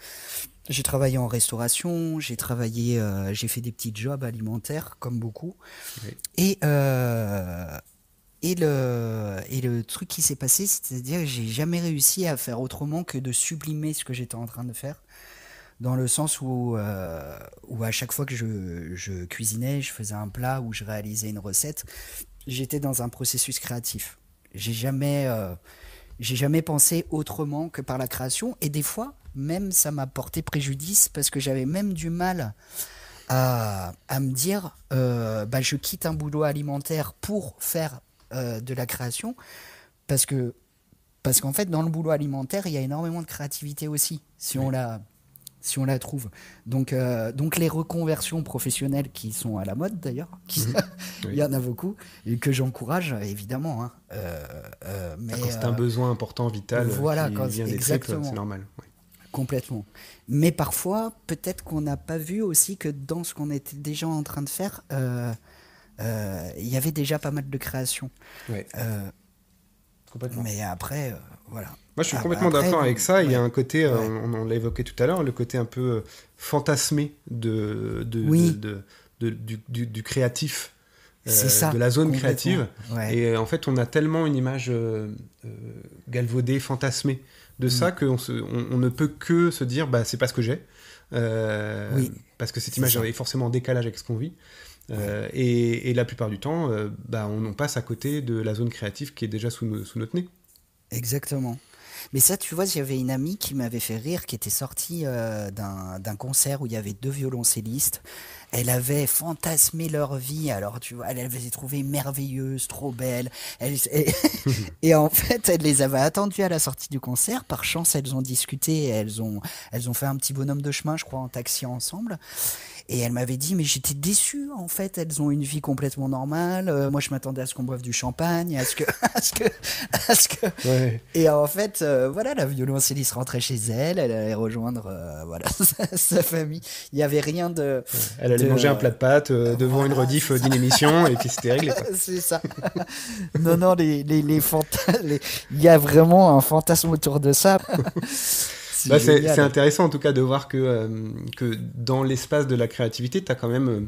j'ai travaillé en restauration, j'ai fait des petits jobs alimentaires comme beaucoup, Et le truc qui s'est passé, c'est-à-dire que j'ai jamais réussi à faire autrement que de sublimer ce que j'étais en train de faire. Dans le sens où à chaque fois que je cuisinais, je faisais un plat ou je réalisais une recette, j'étais dans un processus créatif. J'ai jamais pensé autrement que par la création. Et des fois, même ça m'a porté préjudice parce que j'avais même du mal à me dire je quitte un boulot alimentaire pour faire de la création parce que parce qu'en fait dans le boulot alimentaire il y a énormément de créativité aussi si on la trouve. Donc les reconversions professionnelles qui sont à la mode d'ailleurs, il y en a beaucoup et que j'encourage évidemment, hein. Mais
Quand c'est un besoin important, vital,
voilà,
qui vient des tripes, c'est normal. Ouais.
Complètement. Mais parfois, peut-être qu'on n'a pas vu aussi que dans ce qu'on était déjà en train de faire, il y avait déjà pas mal de création.
Ouais. Complètement.
Mais après, voilà.
Moi, je suis complètement d'accord avec ça.
Ouais.
Il y a un côté, on l'a évoqué tout à l'heure, le côté un peu fantasmé du créatif,
c'est ça,
de la zone créative.
Ouais.
Et en fait, on a tellement une image galvaudée, fantasmée de ça qu'on ne peut que se dire, c'est pas ce que j'ai. Parce que cette image est forcément en décalage avec ce qu'on vit. Et la plupart du temps, on passe à côté de la zone créative qui est déjà sous notre nez.
Exactement. Mais ça, tu vois, j'avais une amie qui m'avait fait rire, qui était sortie d'un concert où il y avait 2 violoncellistes. Elle avait fantasmé leur vie, alors tu vois, elle les trouvées merveilleuses, trop belles. Et en fait, elle les avait attendues à la sortie du concert. Par chance, elles ont discuté, elles ont fait un petit bonhomme de chemin, je crois, en taxi ensemble. Et elle m'avait dit, mais j'étais déçue, en fait, elles ont une vie complètement normale. Moi, je m'attendais à ce qu'on boive du champagne, à ce que...
Ouais.
Et en fait, voilà, la violoncelliste rentrait chez elle, elle allait rejoindre sa famille. Il n'y avait rien de...
Elle allait manger un plat de pâtes devant une rediff d'une émission, et puis c'était réglé, quoi.
C'est ça. Non, il y a vraiment un fantasme autour de ça.
C'est intéressant en tout cas de voir que dans l'espace de la créativité, tu as quand même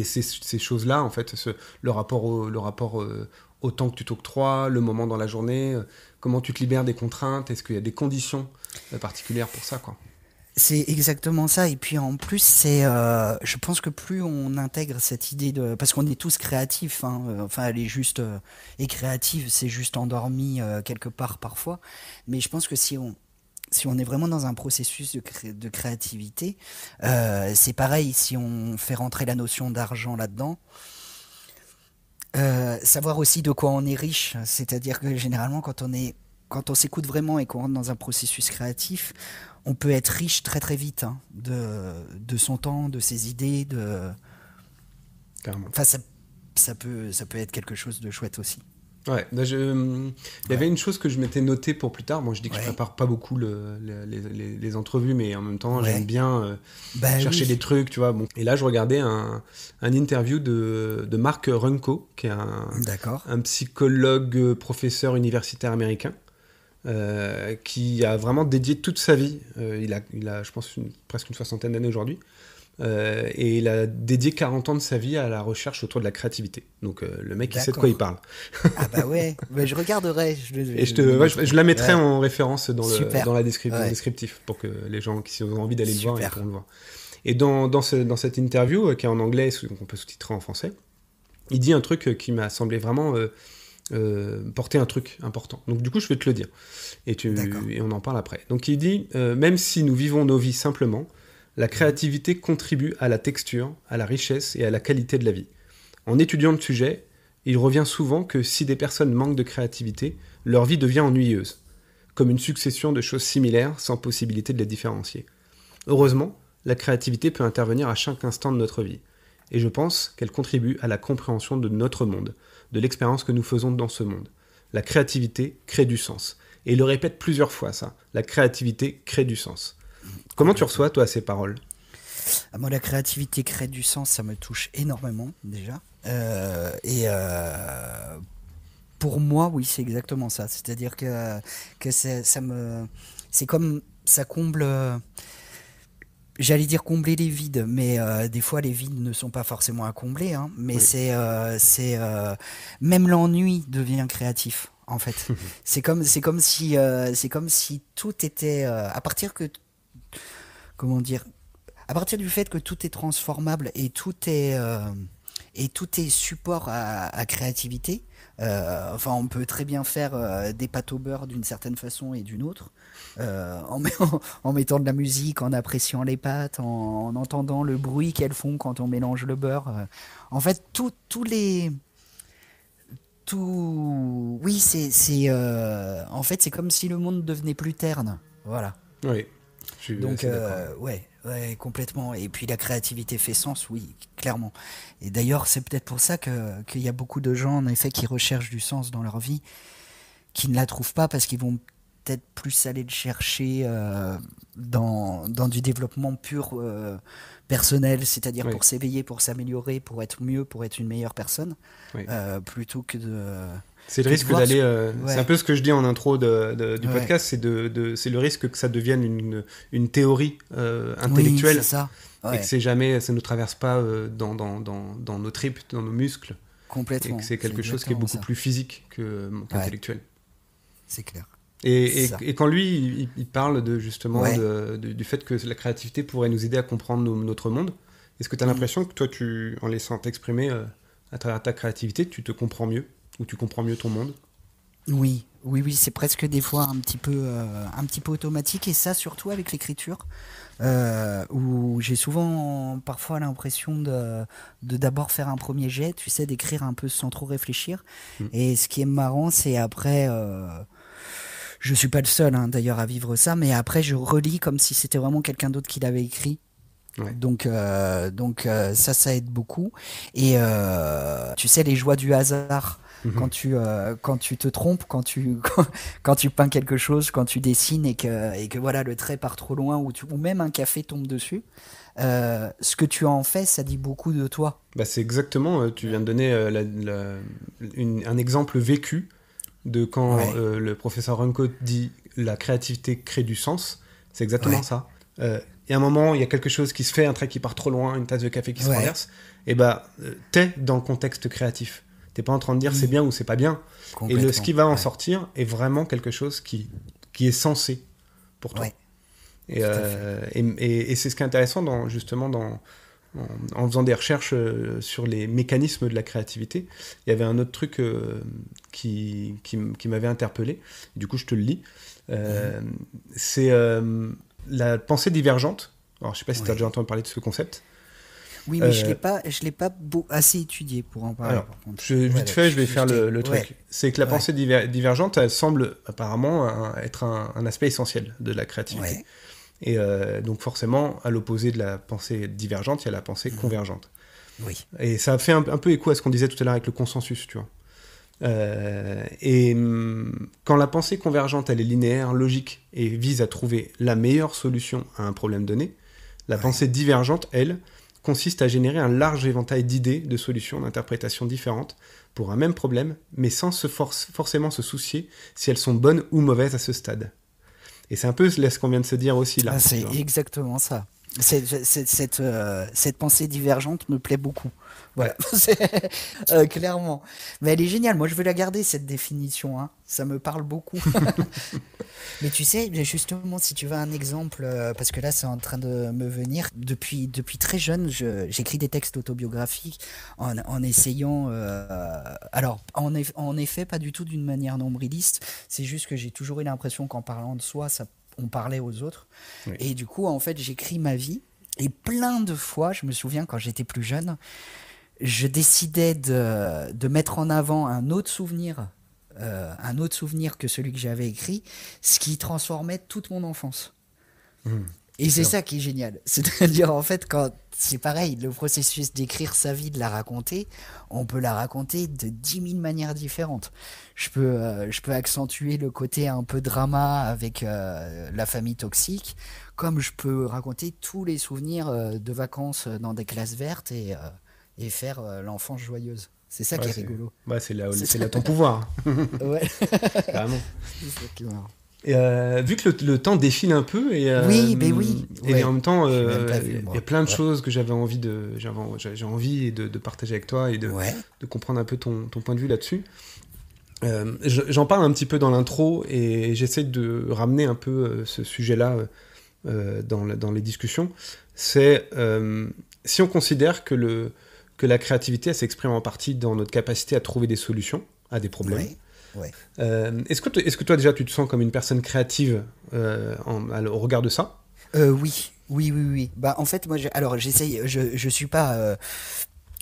ces choses-là, en fait, le rapport au temps que tu t'octroies, le moment dans la journée, comment tu te libères des contraintes, est-ce qu'il y a des conditions particulières pour ça, quoi.
C'est exactement ça. Et puis en plus, je pense que plus on intègre cette idée de... Parce qu'on est tous créatifs, hein, enfin elle est juste... et créative, c'est juste endormi quelque part parfois. Mais je pense que si on est vraiment dans un processus de créativité, c'est pareil, si on fait rentrer la notion d'argent là-dedans, savoir aussi de quoi on est riche, c'est-à-dire que généralement quand on s'écoute vraiment et qu'on rentre dans un processus créatif, on peut être riche très très vite, hein, de son temps, de ses idées,
Carrément.
Enfin, ça peut être quelque chose de chouette aussi.
Ouais, il y avait une chose que je m'étais noté pour plus tard. Bon, je dis que je prépare pas beaucoup les entrevues, mais en même temps, j'aime bien chercher des trucs, tu vois. Bon. Et là, je regardais un interview de Mark Runco, qui est un psychologue, professeur universitaire américain, qui a vraiment dédié toute sa vie. Il a, je pense, presque une 60aine d'années aujourd'hui. Et il a dédié 40 ans de sa vie à la recherche autour de la créativité. Donc le mec, il sait de quoi il parle.
Ah bah ouais, je regarderai.
Je la mettrai en référence dans le descriptif pour que les gens qui ont envie d'aller le voir, ils pourront le voir. Et dans cette interview, qui est en anglais, qu'on peut sous-titrer en français, il dit un truc qui m'a semblé vraiment porter un truc important. Donc du coup, je vais te le dire. Et on en parle après. Donc il dit, même si nous vivons nos vies simplement, la créativité contribue à la texture, à la richesse et à la qualité de la vie. En étudiant le sujet, il revient souvent que si des personnes manquent de créativité, leur vie devient ennuyeuse, comme une succession de choses similaires sans possibilité de les différencier. Heureusement, la créativité peut intervenir à chaque instant de notre vie, et je pense qu'elle contribue à la compréhension de notre monde, de l'expérience que nous faisons dans ce monde. La créativité crée du sens. Et il le répète plusieurs fois, ça. La créativité crée du sens. Comment tu reçois, toi, ces paroles ?
Moi, la créativité crée du sens, ça me touche énormément, déjà. Pour moi, oui, c'est exactement ça. C'est-à-dire que c'est comme ça comble j'allais dire combler les vides, mais des fois les vides ne sont pas forcément à combler, hein, mais
Oui.
même l'ennui devient créatif. En fait, c'est comme si tout était à partir que comment dire, à partir du fait que tout est transformable et tout est support à créativité. Enfin, on peut très bien faire des pâtes au beurre d'une certaine façon et d'une autre, en mettant de la musique, en appréciant les pâtes, en entendant le bruit qu'elles font quand on mélange le beurre. En fait, oui, en fait, c'est comme si le monde devenait plus terne. Voilà.
Oui, je suis
Donc,
assez d'accord.
ouais, complètement. Et puis la créativité fait sens, oui, clairement. Et d'ailleurs, c'est peut-être pour ça qu'il y a beaucoup de gens, en effet, qui recherchent du sens dans leur vie, qui ne la trouvent pas parce qu'ils vont peut-être plus aller le chercher dans du développement pur personnel, c'est-à-dire
Oui,
pour s'éveiller, pour s'améliorer, pour être mieux, pour être une meilleure personne,
oui.
plutôt
C'est le
que de
risque
voir
d'aller. C'est un
Ouais,
peu ce que je dis en intro du
ouais.
podcast, c'est le risque que ça devienne une théorie
Oui, c'est
intellectuelle
ça.
et que
Ouais,
ça ne traverse pas dans nos tripes, dans nos muscles, et que
complètement.
c'est
C'est
quelque chose qui est
exactement
beaucoup
ça.
plus physique
Ouais,
qu'intellectuel.
c'est clair.
Et,
C'est
et,
ça.
et quand lui, il parle justement
Ouais.
du fait que la créativité pourrait nous aider à comprendre notre monde, est-ce que tu as
Mm.
l'impression que toi, en laissant t'exprimer à travers ta créativité, tu te comprends mieux, ou tu comprends mieux ton monde?
Oui, oui, oui, c'est presque des fois un petit peu automatique et ça surtout avec l'écriture, où j'ai souvent parfois l'impression de d'abord faire un premier jet, tu sais, d'écrire un peu sans trop réfléchir.
Mm.
Et ce qui est marrant, c'est après, je suis pas le seul hein, d'ailleurs à vivre ça, mais après je relis comme si c'était vraiment quelqu'un d'autre qui l'avait écrit.
Ouais.
Donc ça aide beaucoup. Et tu sais, les joies du hasard,
Mhm.
quand tu te trompes, quand tu peins quelque chose, quand tu dessines et que voilà, le trait part trop loin ou même un café tombe dessus, ce que tu en fais, ça dit beaucoup de toi.
Bah, c'est exactement, tu viens de donner un exemple vécu de quand
Ouais,
le professeur Runco dit la créativité crée du sens. C'est exactement
ouais,
ça. Et à un moment, il y a quelque chose qui se fait, un trait qui part trop loin, une tasse de café qui se
ouais,
renverse, et bah, t'es dans le contexte créatif. T'es pas en train de dire c'est
oui,
bien ou c'est pas bien. Et ce
complètement.
qui va en
Ouais,
sortir est vraiment quelque chose qui est sensé pour toi.
ouais,
Et,
tout à fait.
c'est ce qui est intéressant justement en faisant des recherches sur les mécanismes de la créativité. Il y avait un autre truc qui m'avait interpellé. Du coup, je te le lis.
Mhm.
Euh, c'est la pensée divergente. Alors, je sais pas si tu as
Ouais.
déjà entendu parler de ce concept.
Oui, mais
Euh,
je l'ai pas assez étudié pour en parler,
alors,
par contre.
vite
Voilà,
fait, je vais faire le
ouais,
truc. C'est que la
ouais,
pensée divergente, elle semble apparemment être un aspect essentiel de la créativité.
ouais.
Et donc forcément, à l'opposé de la pensée divergente, il y a la pensée
Mhm.
convergente.
Oui,
Et ça fait un peu écho à ce qu'on disait tout à l'heure avec le consensus, tu vois. Quand la pensée convergente, elle est linéaire, logique, et vise à trouver la meilleure solution à un problème donné, la
ouais.
pensée divergente, elle, consiste à générer un large éventail d'idées, de solutions, d'interprétations différentes pour un même problème, mais sans forcément se soucier si elles sont bonnes ou mauvaises à ce stade. Et c'est un peu ce qu'on vient de se dire aussi là,
Ah,
tu
c'est
vois.
exactement ça. Cette pensée divergente me plaît beaucoup.
Ouais.
Voilà, clairement. Mais elle est géniale. Moi, je veux la garder, cette définition, hein. Ça me parle beaucoup. Mais tu sais, justement, si tu veux un exemple, parce que là, c'est en train de me venir. Depuis très jeune, j'écris des textes autobiographiques en essayant. Alors, en effet, pas du tout d'une manière nombriliste. C'est juste que j'ai toujours eu l'impression qu'en parlant de soi, on parlait aux autres.
Oui.
Et du coup, en fait, j'écris ma vie. Et plein de fois, je me souviens quand j'étais plus jeune, je décidais de mettre en avant un autre souvenir que celui que j'avais écrit, ce qui transformait toute mon enfance. Et c'est
Excellent.
ça qui est génial. C'est-à-dire, en fait, quand c'est pareil, le processus d'écrire sa vie, de la raconter, on peut la raconter de 10 000 manières différentes. Je peux accentuer le côté un peu drama avec la famille toxique, comme je peux raconter tous les souvenirs de vacances dans des classes vertes et faire l'enfance joyeuse. C'est ça
Ouais,
qui est rigolo.
c'est là
C'est
c'est
ça.
là ton pouvoir,
Ouais,
carrément.
c'est ça qui est marrant.
Et vu que le temps défile un peu et
oui.
en même temps
vu,
il y a plein de choses que j'ai envie de partager avec toi et de comprendre un peu ton point de vue là-dessus. J'en parle un petit peu dans l'intro et j'essaie de ramener un peu ce sujet-là dans les discussions. C'est si on considère que la créativité elle s'exprime en partie dans notre capacité à trouver des solutions à des problèmes.
Ouais.
Est-ce que toi déjà tu te sens comme une personne créative au regard de ça?
Oui. Bah en fait moi j'essaye, je suis pas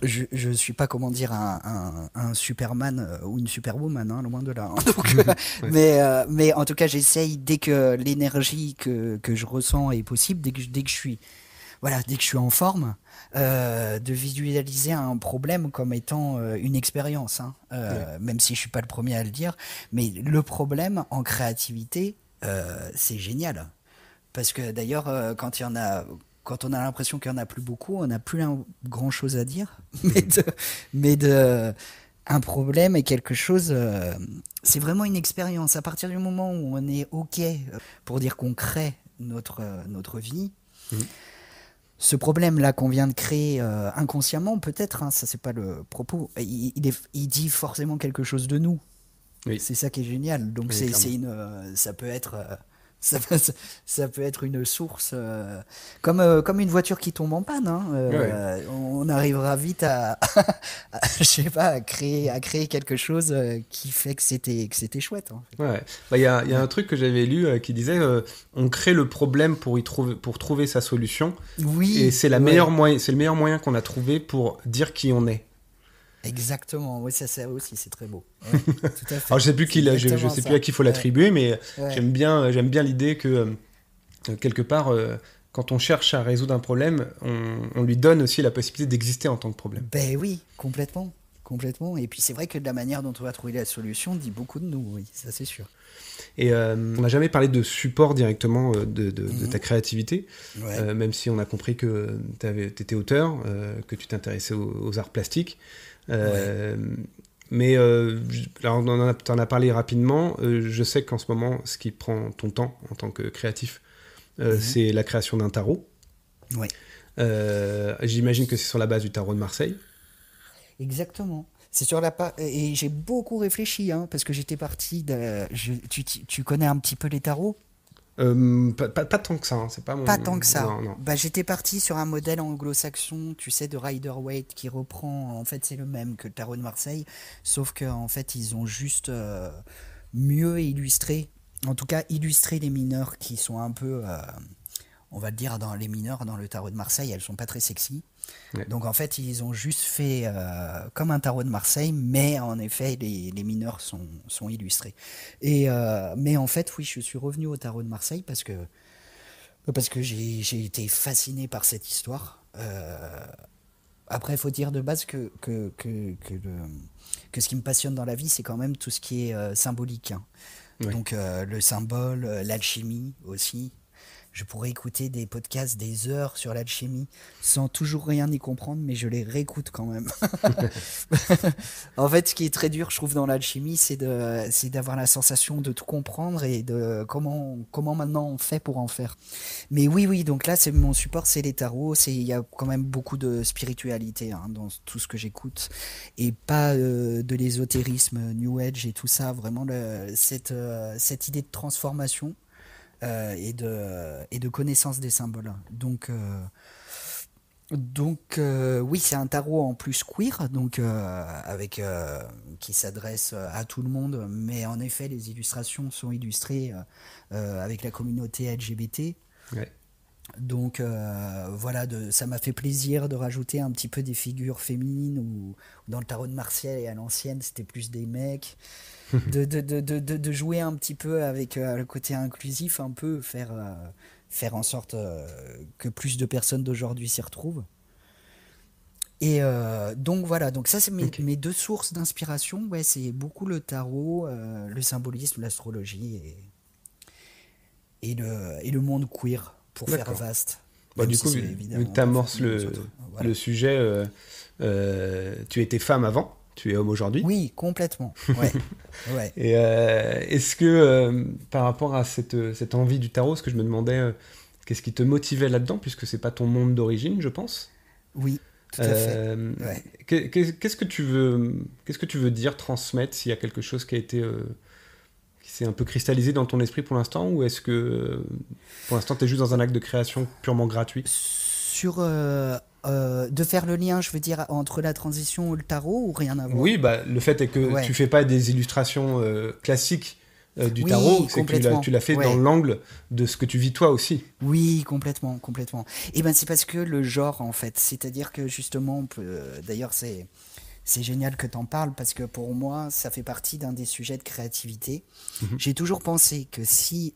je suis pas comment dire un Superman ou une Superwoman, hein, loin de là, hein. Donc, mais en tout cas j'essaye dès que l'énergie que je ressens est possible, dès que je suis en forme, de visualiser un problème comme étant une expérience, hein. Même si je suis pas le premier à le dire, mais le problème en créativité, c'est génial. Parce que d'ailleurs, quand on a l'impression qu'il y en a plus beaucoup, on n'a plus grand chose à dire, un problème est quelque chose. C'est vraiment une expérience. À partir du moment où on est OK pour dire qu'on crée notre vie. Ce problème-là qu'on vient de créer inconsciemment, peut-être, hein, ça c'est pas le propos, il dit forcément quelque chose de nous. Oui. C'est ça qui est génial. Donc ça peut être ça peut être une source comme une voiture qui tombe en panne, hein. On arrivera vite à je sais pas, à créer quelque chose qui fait que c'était chouette, en fait.
Ouais. Bah, y a un truc que j'avais lu qui disait on crée le problème pour trouver sa solution.
Oui.
Et c'est le meilleur moyen qu'on a trouvé pour dire qui on est.
Exactement, oui, ça aussi c'est très beau. Ouais, tout à fait.
Alors je sais plus à qui il faut l'attribuer, mais j'aime bien l'idée que quelque part, quand on cherche à résoudre un problème, on lui donne aussi la possibilité d'exister en tant que problème.
Ben oui, complètement. Et puis c'est vrai que de la manière dont on va trouver la solution dit beaucoup de nous, oui, ça c'est sûr.
Et on n'a jamais parlé de support directement de ta créativité, même si on a compris que tu étais auteur, que tu t'intéressais aux arts plastiques. Mais alors t'en as parlé rapidement. Je sais qu'en ce moment, ce qui prend ton temps en tant que créatif, c'est la création d'un tarot.
Ouais.
J'imagine que c'est sur la base du tarot de Marseille.
Exactement. C'est sur et j'ai beaucoup réfléchi, hein, parce que j'étais parti tu connais un petit peu les tarots?
Pas tant que ça, hein, c'est pas mon...
Pas tant que ça.
Non.
Bah, j'étais parti sur un modèle anglo-saxon, tu sais, de Rider-Waite, qui reprend, en fait c'est le même que le tarot de Marseille, sauf qu'en fait ils ont juste mieux illustré, en tout cas illustré les mineurs qui sont un peu, on va le dire, dans les mineurs, dans le tarot de Marseille, elles sont pas très sexy. Ouais. Donc en fait ils ont juste fait comme un tarot de Marseille, mais en effet les mineurs sont illustrés. Mais en fait oui, je suis revenu au tarot de Marseille parce que j'ai été fasciné par cette histoire. Après il faut dire de base que ce qui me passionne dans la vie, c'est quand même tout ce qui est symbolique, hein. Ouais. Donc le symbole, l'alchimie aussi. Je pourrais écouter des podcasts des heures sur l'alchimie sans toujours rien y comprendre, mais je les réécoute quand même. En fait, ce qui est très dur, je trouve, dans l'alchimie, c'est d'avoir la sensation de tout comprendre et de comment maintenant on fait pour en faire. Mais oui, donc là, mon support, c'est les tarots. Il y a quand même beaucoup de spiritualité, hein, dans tout ce que j'écoute, et pas de l'ésotérisme, New Age et tout ça. Vraiment, cette idée de transformation. Et de connaissance des symboles. Donc oui, c'est un tarot en plus queer, donc qui s'adresse à tout le monde, mais en effet les illustrations sont illustrées avec la communauté LGBT. Ouais. Donc voilà, ça m'a fait plaisir de rajouter un petit peu des figures féminines, ou dans le tarot de Marseille à l'ancienne c'était plus des mecs. de jouer un petit peu avec le côté inclusif, un peu faire en sorte que plus de personnes d'aujourd'hui s'y retrouvent. Et donc voilà, donc ça c'est mes deux sources d'inspiration. Ouais, c'est beaucoup le tarot, le symbolisme, l'astrologie et le monde queer, pour faire vaste.
Bah, du coup, vu que tu amorces le sujet, tu étais femme avant. Tu es homme aujourd'hui.
Oui, complètement. Ouais. Ouais.
Et est-ce que, par rapport à cette envie du tarot, ce que je me demandais, qu'est-ce qui te motivait là-dedans, puisque c'est pas ton monde d'origine, je pense.
Oui, tout à fait. Ouais.
Qu'est-ce que tu veux dire, transmettre, s'il y a quelque chose qui a été qui s'est un peu cristallisé dans ton esprit pour l'instant, ou est-ce que pour l'instant tu es juste dans un acte de création purement gratuit?
Sur de faire le lien, je veux dire, entre la transition et le tarot, ou rien à voir?
Oui, bah, le fait est que tu fais pas des illustrations classiques du tarot, c'est que tu l'as fait dans l'angle de ce que tu vis toi aussi.
Oui, complètement, complètement. Et ben c'est parce que le genre, en fait, c'est-à-dire que justement, on peut, d'ailleurs c'est génial que tu en parles, parce que pour moi, ça fait partie d'un des sujets de créativité. J'ai toujours pensé que si,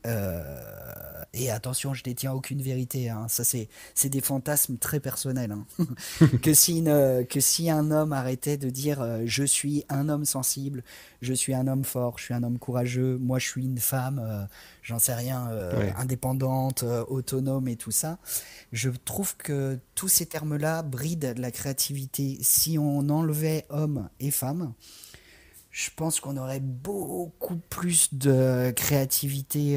et attention, je détiens aucune vérité, hein, ça c'est des fantasmes très personnels, hein, que si un homme arrêtait de dire je suis un homme sensible, je suis un homme fort, je suis un homme courageux, moi je suis une femme, j'en sais rien, indépendante, autonome et tout ça, je trouve que tous ces termes-là brident la créativité. Si on enlevait homme et femme, je pense qu'on aurait beaucoup plus de créativité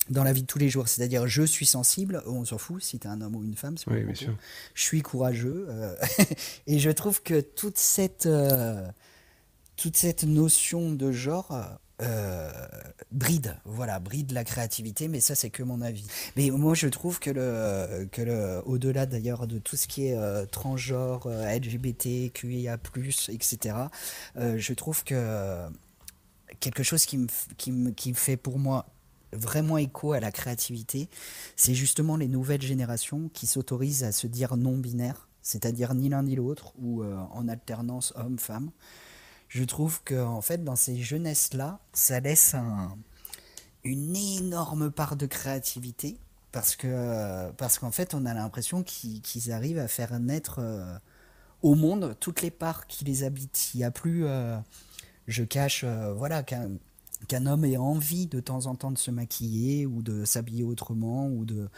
dans la vie de tous les jours. C'est-à-dire, je suis sensible, on s'en fout si t'es un homme ou une femme.
Oui, bien sûr.
Je suis courageux. Et je trouve que toute cette notion de genre bride la créativité, mais ça c'est que mon avis. Mais moi je trouve que au-delà d'ailleurs de tout ce qui est transgenre, LGBT, QIA+, etc., je trouve que quelque chose qui fait pour moi vraiment écho à la créativité, c'est justement les nouvelles générations qui s'autorisent à se dire non-binaires, c'est-à-dire ni l'un ni l'autre, ou en alternance homme-femme. Je trouve que en fait, dans ces jeunesses-là, ça laisse une énorme part de créativité, parce qu'en fait, on a l'impression qu'ils arrivent à faire naître au monde toutes les parts qui les habitent. Il n'y a plus, je cache, voilà, qu'un homme ait envie de temps en temps de se maquiller ou de s'habiller autrement, ou de...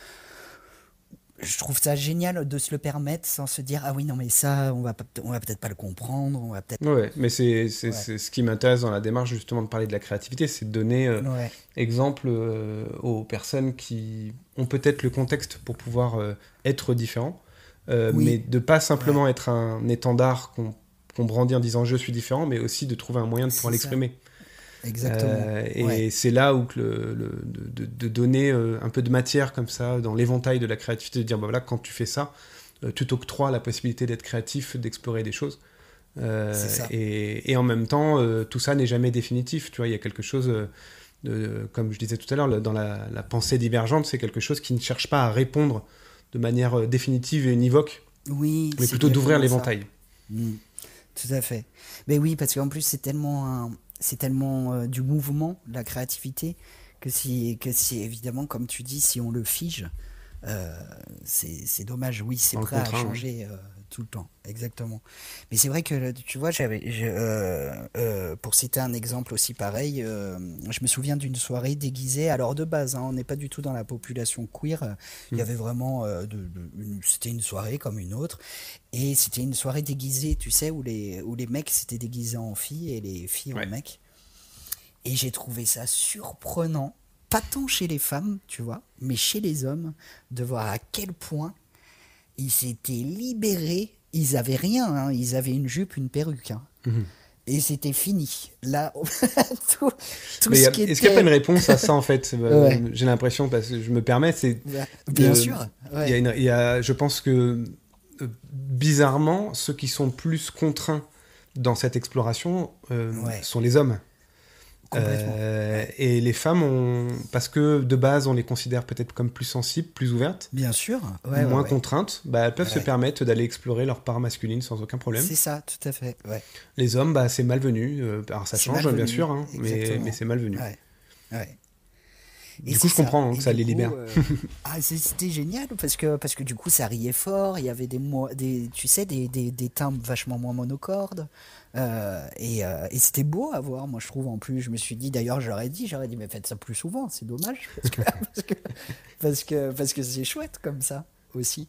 Je trouve ça génial de se le permettre sans se dire ah oui non mais ça on va peut-être pas le comprendre, on va peut-être...
Ouais, mais c'est ce qui m'intéresse dans la démarche justement de parler de la créativité, c'est de donner exemple aux personnes qui ont peut-être le contexte pour pouvoir être différents, mais de pas simplement être un étendard qu'on brandit en disant je suis différent, mais aussi de trouver un moyen de pouvoir l'exprimer.
Exactement.
Et c'est là où de donner un peu de matière comme ça dans l'éventail de la créativité, de dire bah voilà, quand tu fais ça, tu t'octroies la possibilité d'être créatif, d'explorer des choses. Et en même temps, tout ça n'est jamais définitif. Tu vois, il y a quelque chose, comme je disais tout à l'heure, dans la pensée divergente, c'est quelque chose qui ne cherche pas à répondre de manière définitive et univoque, mais plutôt d'ouvrir l'éventail.
Tout à fait. Mais oui, parce qu'en plus, c'est tellement du mouvement, la créativité, que si évidemment, comme tu dis, si on le fige, c'est dommage. Oui, c'est prêt à changer tout le temps. Exactement. Mais c'est vrai que, tu vois, pour citer un exemple aussi pareil, je me souviens d'une soirée déguisée. Alors de base, hein, on n'est pas du tout dans la population queer. Il y avait vraiment... c'était une soirée comme une autre. Et c'était une soirée déguisée, tu sais, où les mecs s'étaient déguisés en filles et les filles en mecs. Et j'ai trouvé ça surprenant, pas tant chez les femmes, tu vois, mais chez les hommes, de voir à quel point ils s'étaient libérés. Ils avaient rien, hein, ils avaient une jupe, une perruque. Hein. Et c'était fini. Là, tout ce qui était...
Est-ce qu'il n'y a pas une réponse à ça, en fait? J'ai l'impression, parce que je me permets, c'est...
Bien sûr.
Il y a, je pense que, bizarrement, ceux qui sont plus contraints dans cette exploration sont les hommes. Et les femmes, parce que de base on les considère peut-être comme plus sensibles, plus ouvertes,
bien sûr,
moins contraintes, elles peuvent se permettre d'aller explorer leur part masculine sans aucun problème.
C'est ça, tout à fait.
Les hommes, c'est malvenu. Alors ça change bien sûr, hein, mais c'est malvenu. Du coup, je comprends que ça les libère.
C'était génial parce que du coup, ça riait fort. Il y avait tu sais, des timbres vachement moins monocordes. Et c'était beau à voir, moi je trouve. En plus, je me suis dit, d'ailleurs, j'aurais dit, mais faites ça plus souvent. C'est dommage parce que c'est chouette comme ça aussi.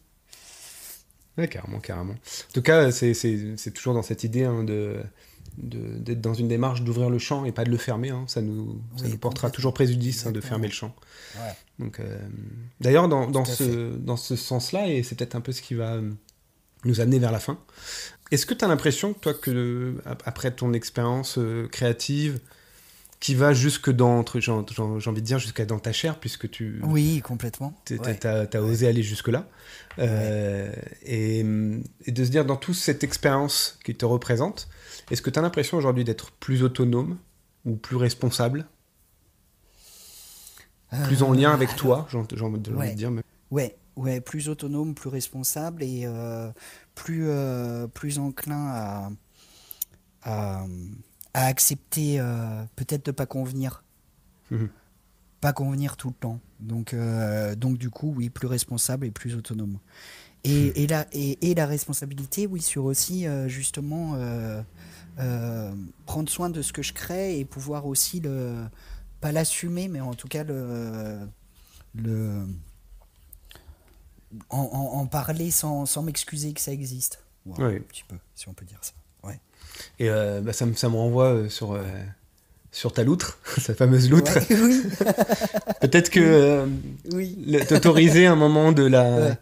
Ouais, carrément. En tout cas, c'est toujours dans cette idée hein, d'être dans une démarche d'ouvrir le champ et pas de le fermer. Hein. Ça nous portera toujours préjudice hein, de fermer le champ.
Ouais.
Donc, d'ailleurs, dans ce sens-là, et c'est peut-être un peu ce qui va nous amener vers la fin, est-ce que tu as l'impression, toi, que après ton expérience créative, qui va jusque dans, j'ai envie de dire, jusqu'à dans ta chair, puisque tu...
Oui, complètement.
T'as osé aller jusque-là. Et de se dire, dans toute cette expérience qui te représente, est-ce que tu as l'impression aujourd'hui d'être plus autonome ou plus responsable, plus en lien avec toi, j'ai envie de dire même.
Ouais, plus autonome, plus responsable et plus enclin à accepter peut-être de pas convenir. Pas convenir tout le temps. Donc du coup, oui, plus responsable et plus autonome. Et la responsabilité, oui, sur aussi justement prendre soin de ce que je crée et pouvoir aussi pas l'assumer, mais en tout cas en parler sans m'excuser que ça existe. Voilà, un petit peu, si on peut dire ça. Ouais.
Et ça me renvoie sur ta loutre, sa fameuse loutre.
Ouais, oui.
Peut-être que t'autoriser un moment de la...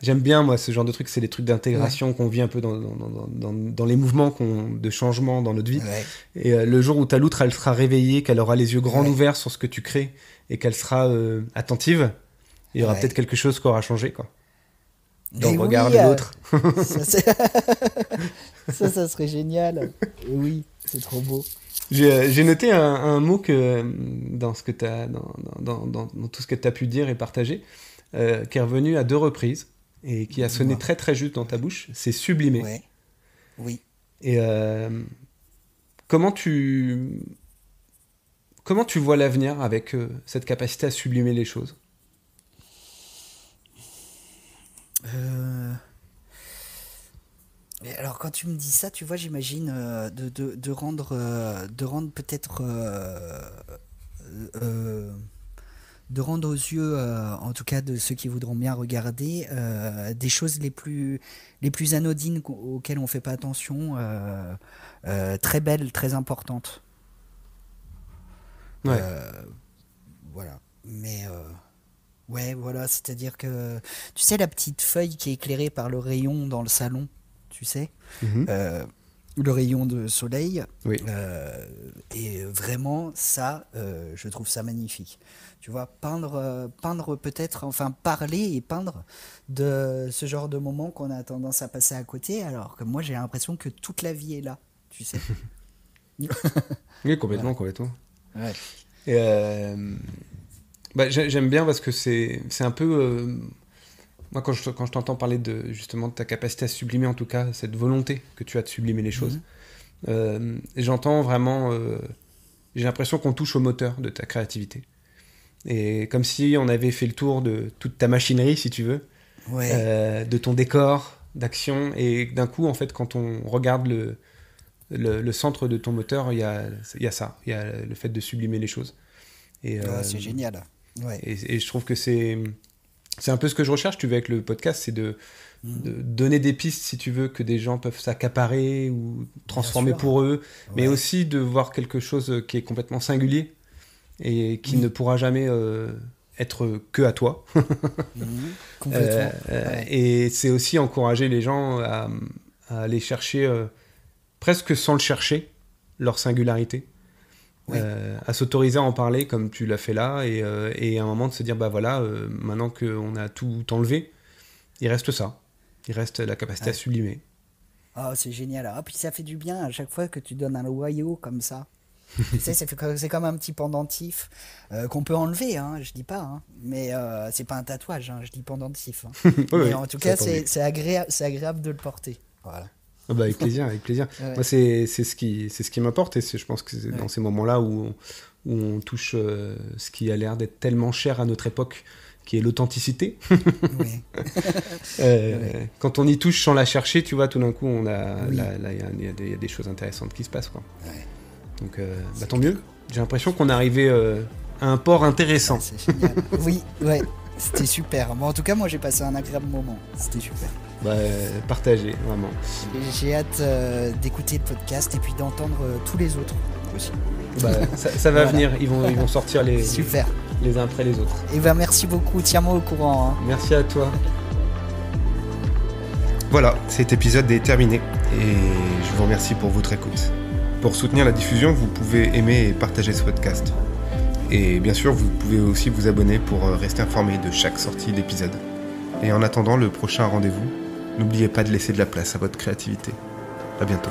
J'aime bien, moi, ce genre de trucs, c'est les trucs d'intégration qu'on vit un peu dans les mouvements de changement dans notre vie. Ouais. Et le jour où ta loutre, elle sera réveillée, qu'elle aura les yeux grands ouverts sur ce que tu crées et qu'elle sera attentive, il y aura peut-être quelque chose qui aura changé, quoi. Dans le regard de l'autre.
Ça serait génial. Oui, c'est trop beau.
J'ai noté un mot que dans ce que t'as, dans tout ce que tu as pu dire et partager, qui est revenu à 2 reprises et qui a sonné très très juste dans ta bouche, c'est sublimer.
Ouais. Oui.
Et comment tu vois l'avenir avec cette capacité à sublimer les choses?
Alors quand tu me dis ça, tu vois, j'imagine de rendre peut-être de rendre aux yeux, en tout cas de ceux qui voudront bien regarder, des choses les plus anodines auxquelles on fait pas attention, très belles, très importantes.
Ouais.
Voilà. Mais ouais, voilà, c'est-à-dire que tu sais la petite feuille qui est éclairée par le rayon dans le salon, tu sais, le rayon de soleil.
Oui.
Et vraiment, ça, je trouve ça magnifique. Tu vois, peindre peut-être, enfin parler et peindre de ce genre de moments qu'on a tendance à passer à côté, alors que moi j'ai l'impression que toute la vie est là, tu sais.
Oui, complètement.
Ouais.
Et j'aime bien parce que c'est un peu... moi, quand je t'entends parler justement de ta capacité à sublimer, en tout cas, cette volonté que tu as de sublimer les choses, j'entends vraiment... j'ai l'impression qu'on touche au moteur de ta créativité. Et comme si on avait fait le tour de toute ta machinerie, si tu veux, de ton décor, d'action, et d'un coup, en fait, quand on regarde le centre de ton moteur, il y a ça, il y a le fait de sublimer les choses. Et,
c'est génial. Ouais.
Et je trouve que c'est un peu ce que je recherche, tu veux, avec le podcast, c'est de donner des pistes, si tu veux, que des gens peuvent s'accaparer ou transformer pour eux, mais aussi de voir quelque chose qui est complètement singulier et qui ne pourra jamais être que à toi.
Complètement.
Et c'est aussi encourager les gens à aller chercher, presque sans le chercher, leur singularité. À s'autoriser à en parler comme tu l'as fait là, et à un moment de se dire bah voilà, maintenant qu'on a tout enlevé, il reste ça, il reste la capacité à sublimer.
Oh, c'est génial. Ah, puis ça fait du bien à chaque fois que tu donnes un loyau comme ça. Tu sais, c'est comme un petit pendentif qu'on peut enlever, hein, je dis pas, hein, mais c'est pas un tatouage, hein, je dis pendentif. Hein. Mais en tout cas, c'est agréable de le porter. Voilà.
Ah bah avec plaisir. Ouais. Moi, c'est ce qui m'importe, et je pense que c'est dans ces moments-là où on touche ce qui a l'air d'être tellement cher à notre époque, qui est l'authenticité. Quand on y touche sans la chercher, tu vois, tout d'un coup, il y a des choses intéressantes qui se passent, quoi. Ouais. Donc, tant mieux. J'ai l'impression qu'on est arrivé à un port intéressant.
C'est génial. Oui, c'était super. Bon, en tout cas, moi, j'ai passé un agréable moment. C'était super.
Partagez, vraiment.
J'ai hâte d'écouter le podcast et puis d'entendre tous les autres aussi.
Ça va venir, ils vont sortir
Super.
Les uns après les autres.
Et merci beaucoup, tiens-moi au courant. Hein.
Merci à toi. Voilà, cet épisode est terminé et je vous remercie pour votre écoute. Pour soutenir la diffusion, vous pouvez aimer et partager ce podcast. Et bien sûr, vous pouvez aussi vous abonner pour rester informé de chaque sortie d'épisode. Et en attendant le prochain rendez-vous, n'oubliez pas de laisser de la place à votre créativité. À bientôt.